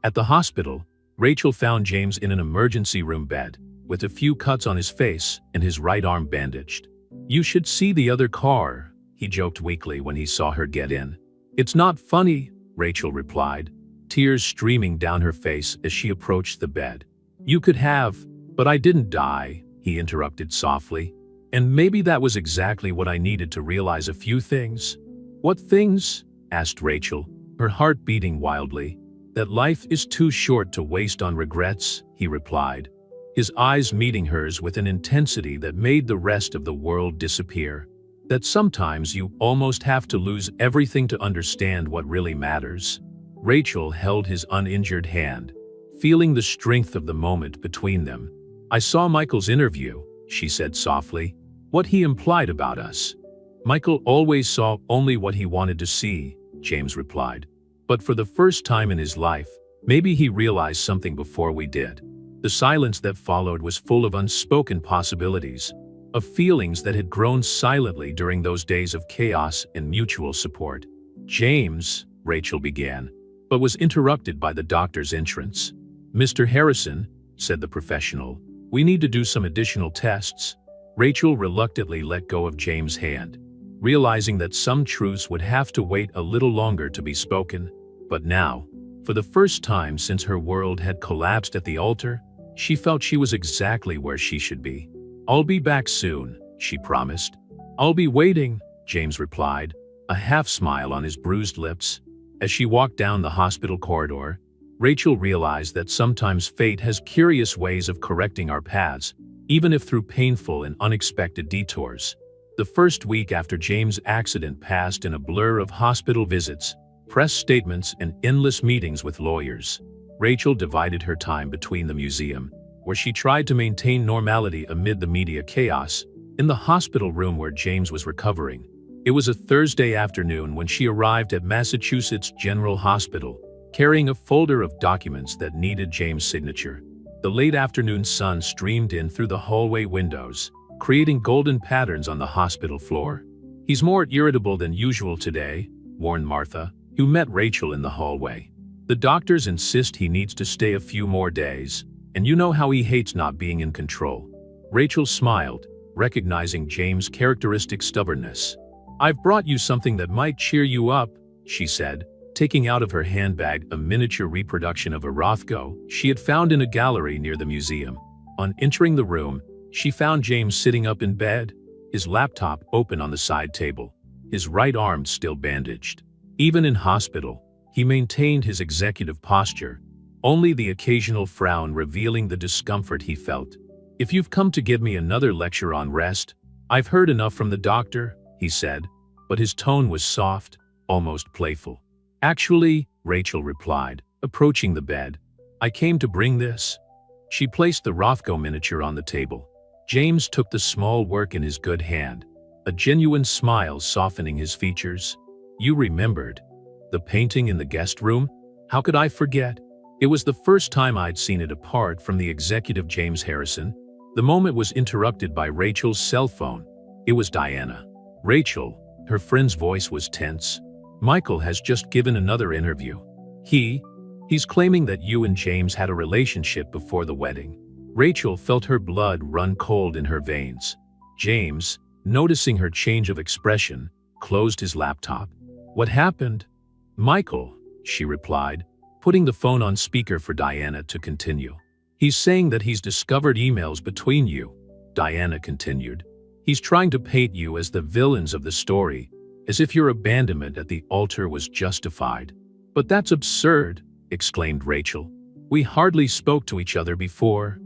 At the hospital, Rachel found James in an emergency room bed, with a few cuts on his face and his right arm bandaged. "You should see the other car," he joked weakly when he saw her get in. "It's not funny," Rachel replied, tears streaming down her face as she approached the bed. "You could have, but I didn't die," he interrupted softly. "And maybe that was exactly what I needed to realize a few things." "What things?" asked Rachel, her heart beating wildly. "That life is too short to waste on regrets," he replied, his eyes meeting hers with an intensity that made the rest of the world disappear. "That sometimes you almost have to lose everything to understand what really matters." Rachel held his uninjured hand, feeling the strength of the moment between them. "I saw Michael's interview," she said softly. "What he implied about us." "Michael always saw only what he wanted to see," James replied. "But for the first time in his life, maybe he realized something before we did." The silence that followed was full of unspoken possibilities, of feelings that had grown silently during those days of chaos and mutual support. "James," Rachel began, but was interrupted by the doctor's entrance. "Mr. Harrison," said the professional, "we need to do some additional tests." Rachel reluctantly let go of James' hand, realizing that some truths would have to wait a little longer to be spoken. But now, for the first time since her world had collapsed at the altar, she felt she was exactly where she should be. "I'll be back soon," she promised. "I'll be waiting," James replied, a half smile on his bruised lips. As she walked down the hospital corridor, Rachel realized that sometimes fate has curious ways of correcting our paths, even if through painful and unexpected detours. The first week after James' accident passed in a blur of hospital visits, press statements, and endless meetings with lawyers. Rachel divided her time between the museum, where she tried to maintain normality amid the media chaos, in the hospital room where James was recovering. It was a Thursday afternoon when she arrived at Massachusetts General Hospital, carrying a folder of documents that needed James' signature. The late afternoon sun streamed in through the hallway windows, creating golden patterns on the hospital floor. "He's more irritable than usual today," warned Martha, who met Rachel in the hallway. "The doctors insist he needs to stay a few more days, and you know how he hates not being in control." Rachel smiled, recognizing James' characteristic stubbornness. "I've brought you something that might cheer you up," she said, taking out of her handbag a miniature reproduction of a Rothko she had found in a gallery near the museum. On entering the room, she found James sitting up in bed, his laptop open on the side table, his right arm still bandaged. Even in hospital, he maintained his executive posture, only the occasional frown revealing the discomfort he felt. "If you've come to give me another lecture on rest, I've heard enough from the doctor," he said, but his tone was soft, almost playful. "Actually," Rachel replied, approaching the bed, "I came to bring this." She placed the Rothko miniature on the table. James took the small work in his good hand, a genuine smile softening his features. "You remembered the painting in the guest room? How could I forget? It was the first time I'd seen it apart from the executive James Harrison." The moment was interrupted by Rachel's cell phone. It was Diana. "Rachel," her friend's voice was tense, "Michael has just given another interview. He's claiming that you and James had a relationship before the wedding." Rachel felt her blood run cold in her veins. James, noticing her change of expression, closed his laptop. "What happened?" "Michael," she replied, putting the phone on speaker for Diana to continue. "He's saying that he's discovered emails between you," Diana continued. "He's trying to paint you as the villains of the story, as if your abandonment at the altar was justified." "But that's absurd," exclaimed Rachel. "We hardly spoke to each other before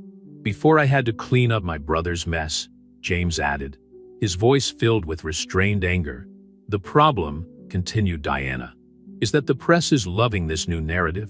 I had to clean up my brother's mess," James added, his voice filled with restrained anger. "The problem," continued Diana, "is that the press is loving this new narrative.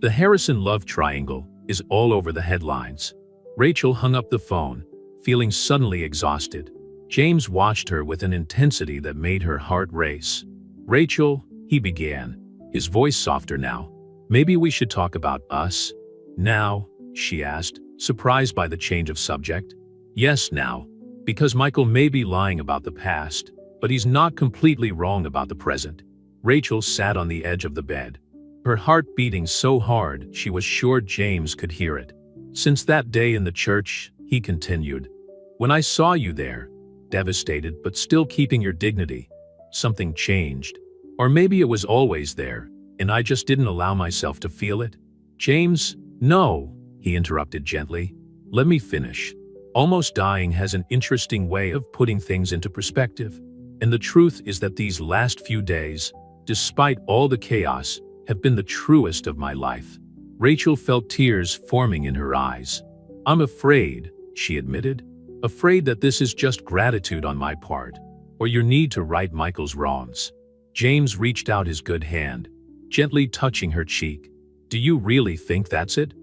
The Harrison love triangle is all over the headlines." Rachel hung up the phone, feeling suddenly exhausted. James watched her with an intensity that made her heart race. "Rachel," he began, his voice softer now, "maybe we should talk about us?" "Now?" she asked, surprised by the change of subject. "Yes, now. Because Michael may be lying about the past, but he's not completely wrong about the present." Rachel sat on the edge of the bed, her heart beating so hard she was sure James could hear it. "Since that day in the church," he continued, "when I saw you there, devastated but still keeping your dignity, something changed. Or maybe it was always there, and I just didn't allow myself to feel it." "James, no," he interrupted gently. "Let me finish. Almost dying has an interesting way of putting things into perspective. And the truth is that these last few days, despite all the chaos, have been the truest of my life." Rachel felt tears forming in her eyes. "I'm afraid," she admitted, "afraid that this is just gratitude on my part, or your need to right Michael's wrongs." James reached out his good hand, gently touching her cheek. "Do you really think that's it?"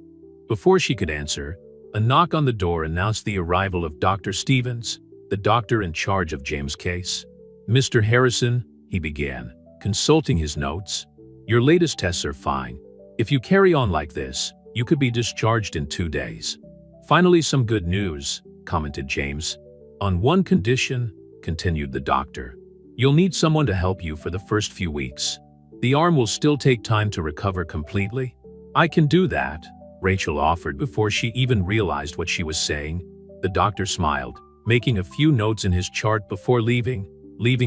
Before she could answer, a knock on the door announced the arrival of Dr. Stevens, the doctor in charge of James' case. "Mr. Harrison," he began, consulting his notes, "your latest tests are fine. If you carry on like this, you could be discharged in 2 days." "Finally some good news," commented James. "On one condition," continued the doctor. "You'll need someone to help you for the first few weeks. The arm will still take time to recover completely." "I can do that," Rachel offered before she even realized what she was saying. The doctor smiled, making a few notes in his chart before leaving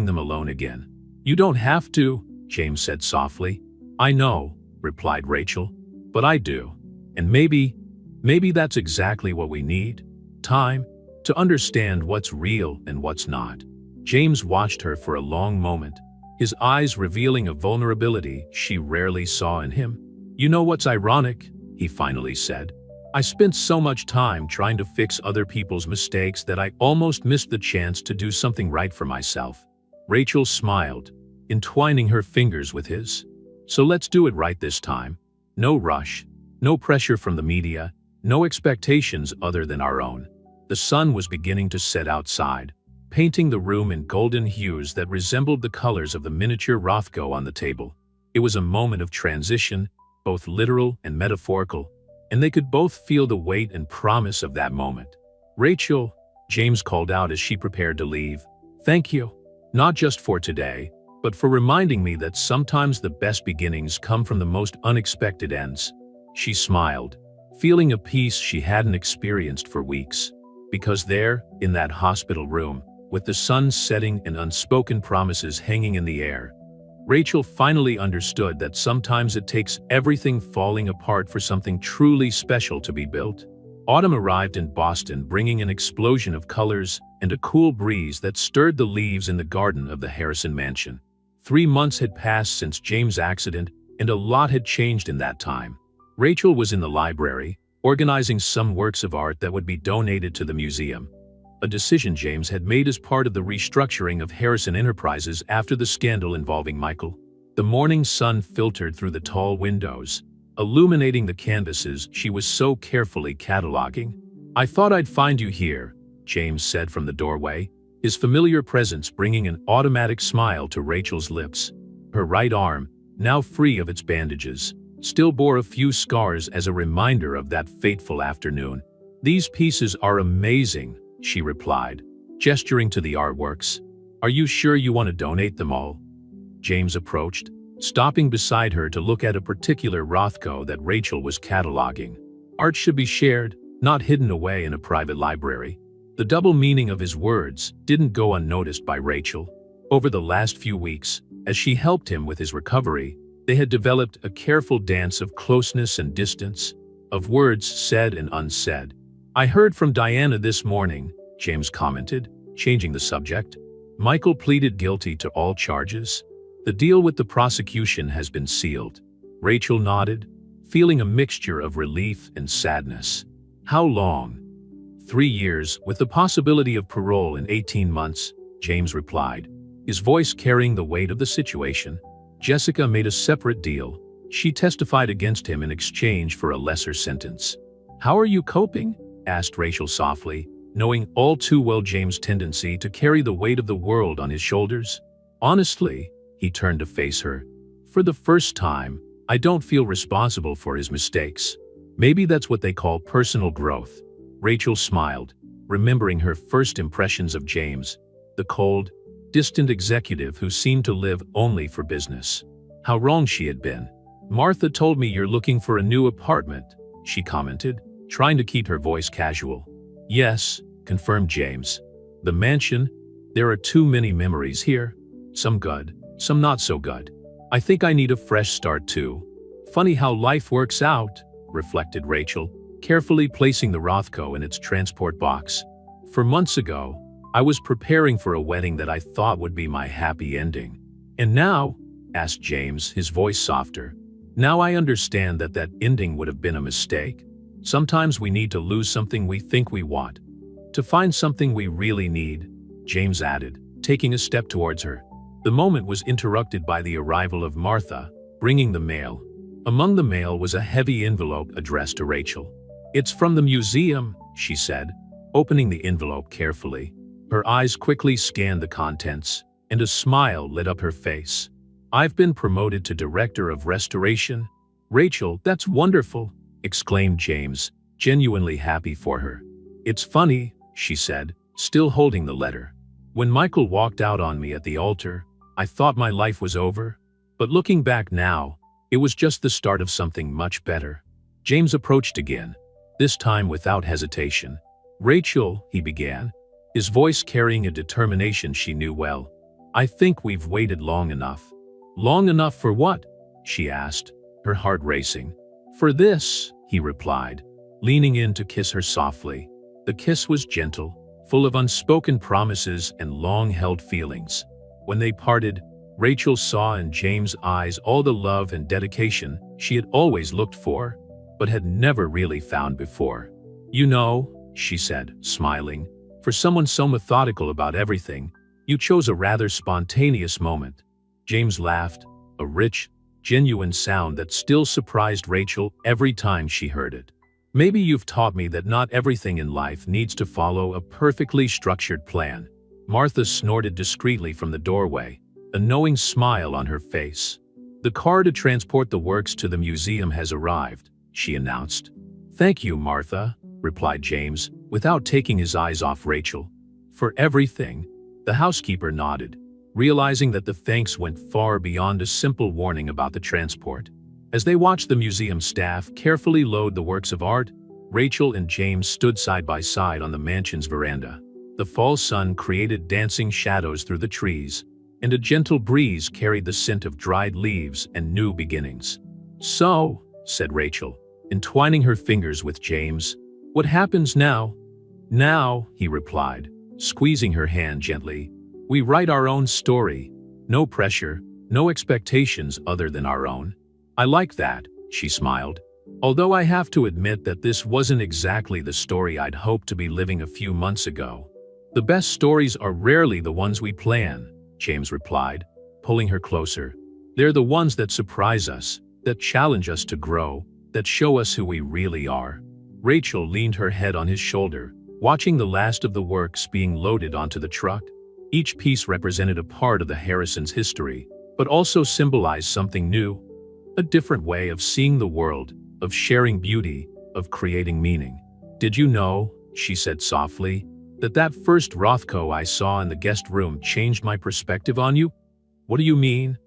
them alone again. "You don't have to," James said softly. "I know," replied Rachel, "but I do. And maybe that's exactly what we need. Time to understand what's real and what's not." James watched her for a long moment, his eyes revealing a vulnerability she rarely saw in him. "You know what's ironic?" he finally said. I spent so much time trying to fix other people's mistakes that I almost missed the chance to do something right for myself. Rachel smiled, entwining her fingers with his. So let's do it right this time. No rush, no pressure from the media, no expectations other than our own. The sun was beginning to set outside, painting the room in golden hues that resembled the colors of the miniature Rothko on the table. It was a moment of transition, both literal and metaphorical, and they could both feel the weight and promise of that moment. "Rachel," James called out as she prepared to leave. "Thank you, not just for today, but for reminding me that sometimes the best beginnings come from the most unexpected ends." She smiled, feeling a peace she hadn't experienced for weeks. Because there, in that hospital room, with the sun setting and unspoken promises hanging in the air, Rachel finally understood that sometimes it takes everything falling apart for something truly special to be built. Autumn arrived in Boston, bringing an explosion of colors and a cool breeze that stirred the leaves in the garden of the Harrison mansion. 3 months had passed since James' accident, and a lot had changed in that time. Rachel was in the library, organizing some works of art that would be donated to the museum. A decision James had made as part of the restructuring of Harrison Enterprises after the scandal involving Michael. The morning sun filtered through the tall windows, illuminating the canvases she was so carefully cataloging. "I thought I'd find you here," James said from the doorway, his familiar presence bringing an automatic smile to Rachel's lips. Her right arm, now free of its bandages, still bore a few scars as a reminder of that fateful afternoon. "These pieces are amazing," she replied, gesturing to the artworks. "Are you sure you want to donate them all?" James approached, stopping beside her to look at a particular Rothko that Rachel was cataloging. Art should be shared, not hidden away in a private library. The double meaning of his words didn't go unnoticed by Rachel. Over the last few weeks, as she helped him with his recovery, they had developed a careful dance of closeness and distance, of words said and unsaid. "I heard from Diana this morning," James commented, changing the subject. "Michael pleaded guilty to all charges. The deal with the prosecution has been sealed." Rachel nodded, feeling a mixture of relief and sadness. "How long?" 3 years, with the possibility of parole in 18 months, James replied, his voice carrying the weight of the situation. Jessica made a separate deal. She testified against him in exchange for a lesser sentence. "How are you coping?" asked Rachel softly, knowing all too well James' tendency to carry the weight of the world on his shoulders. "Honestly," he turned to face her, "for the first time, I don't feel responsible for his mistakes. Maybe that's what they call personal growth." Rachel smiled, remembering her first impressions of James, the cold, distant executive who seemed to live only for business. How wrong she had been. "Martha told me you're looking for a new apartment," she commented, trying to keep her voice casual. "Yes," confirmed James. "The mansion, there are too many memories here. Some good, some not so good. I think I need a fresh start too." "Funny how life works out," reflected Rachel, carefully placing the Rothko in its transport box. "For months ago, I was preparing for a wedding that I thought would be my happy ending. And now," asked James, his voice softer, "now I understand that that ending would have been a mistake. Sometimes we need to lose something we think we want, to find something we really need," James added, taking a step towards her. The moment was interrupted by the arrival of Martha, bringing the mail. Among the mail was a heavy envelope addressed to Rachel. "It's from the museum," she said, opening the envelope carefully. Her eyes quickly scanned the contents, and a smile lit up her face. "I've been promoted to Director of Restoration." "Rachel, that's wonderful," exclaimed James, genuinely happy for her. "It's funny," she said, still holding the letter. "When Michael walked out on me at the altar, I thought my life was over. But looking back now, it was just the start of something much better." James approached again, this time without hesitation. "Rachel," he began, his voice carrying a determination she knew well, "I think we've waited long enough." "Long enough for what?" she asked, her heart racing. "For this," he replied, leaning in to kiss her softly. The kiss was gentle, full of unspoken promises and long-held feelings. When they parted, Rachel saw in James' eyes all the love and dedication she had always looked for. but had never really found before. "You know," she said, smiling, "for someone so methodical about everything, you chose a rather spontaneous moment." James laughed, a rich, genuine sound that still surprised Rachel every time she heard it. "Maybe you've taught me that not everything in life needs to follow a perfectly structured plan." Martha snorted discreetly from the doorway, a knowing smile on her face. "The car to transport the works to the museum has arrived," she announced. "Thank you, Martha," replied James, without taking his eyes off Rachel. "For everything." The housekeeper nodded, realizing that the thanks went far beyond a simple warning about the transport. As they watched the museum staff carefully load the works of art, Rachel and James stood side by side on the mansion's veranda. The fall sun created dancing shadows through the trees, and a gentle breeze carried the scent of dried leaves and new beginnings. "So," said Rachel, entwining her fingers with James, "what happens now?" "Now," he replied, squeezing her hand gently, "we write our own story. No pressure, no expectations other than our own." "I like that," she smiled. "Although I have to admit that this wasn't exactly the story I'd hoped to be living a few months ago." "The best stories are rarely the ones we plan," James replied, pulling her closer. "They're the ones that surprise us, that challenge us to grow, that show us who we really are." Rachel leaned her head on his shoulder, watching the last of the works being loaded onto the truck. Each piece represented a part of the Harrisons' history, but also symbolized something new. A different way of seeing the world, of sharing beauty, of creating meaning. "Did you know," she said softly, that first Rothko I saw in the guest room changed my perspective on you?" "What do you mean?"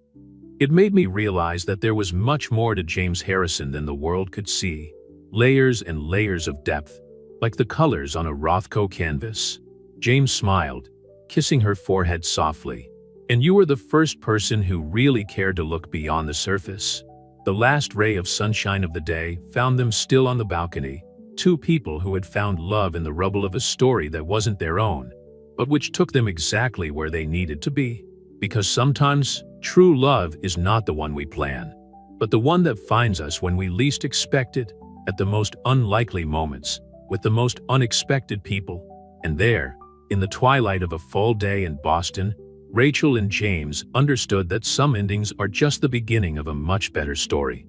"It made me realize that there was much more to James Harrison than the world could see. Layers and layers of depth, like the colors on a Rothko canvas." James smiled, kissing her forehead softly. "And you were the first person who really cared to look beyond the surface." The last ray of sunshine of the day found them still on the balcony, two people who had found love in the rubble of a story that wasn't their own, but which took them exactly where they needed to be. Because sometimes, true love is not the one we plan, but the one that finds us when we least expect it, at the most unlikely moments, with the most unexpected people. And there, in the twilight of a fall day in Boston, Rachel and James understood that some endings are just the beginning of a much better story.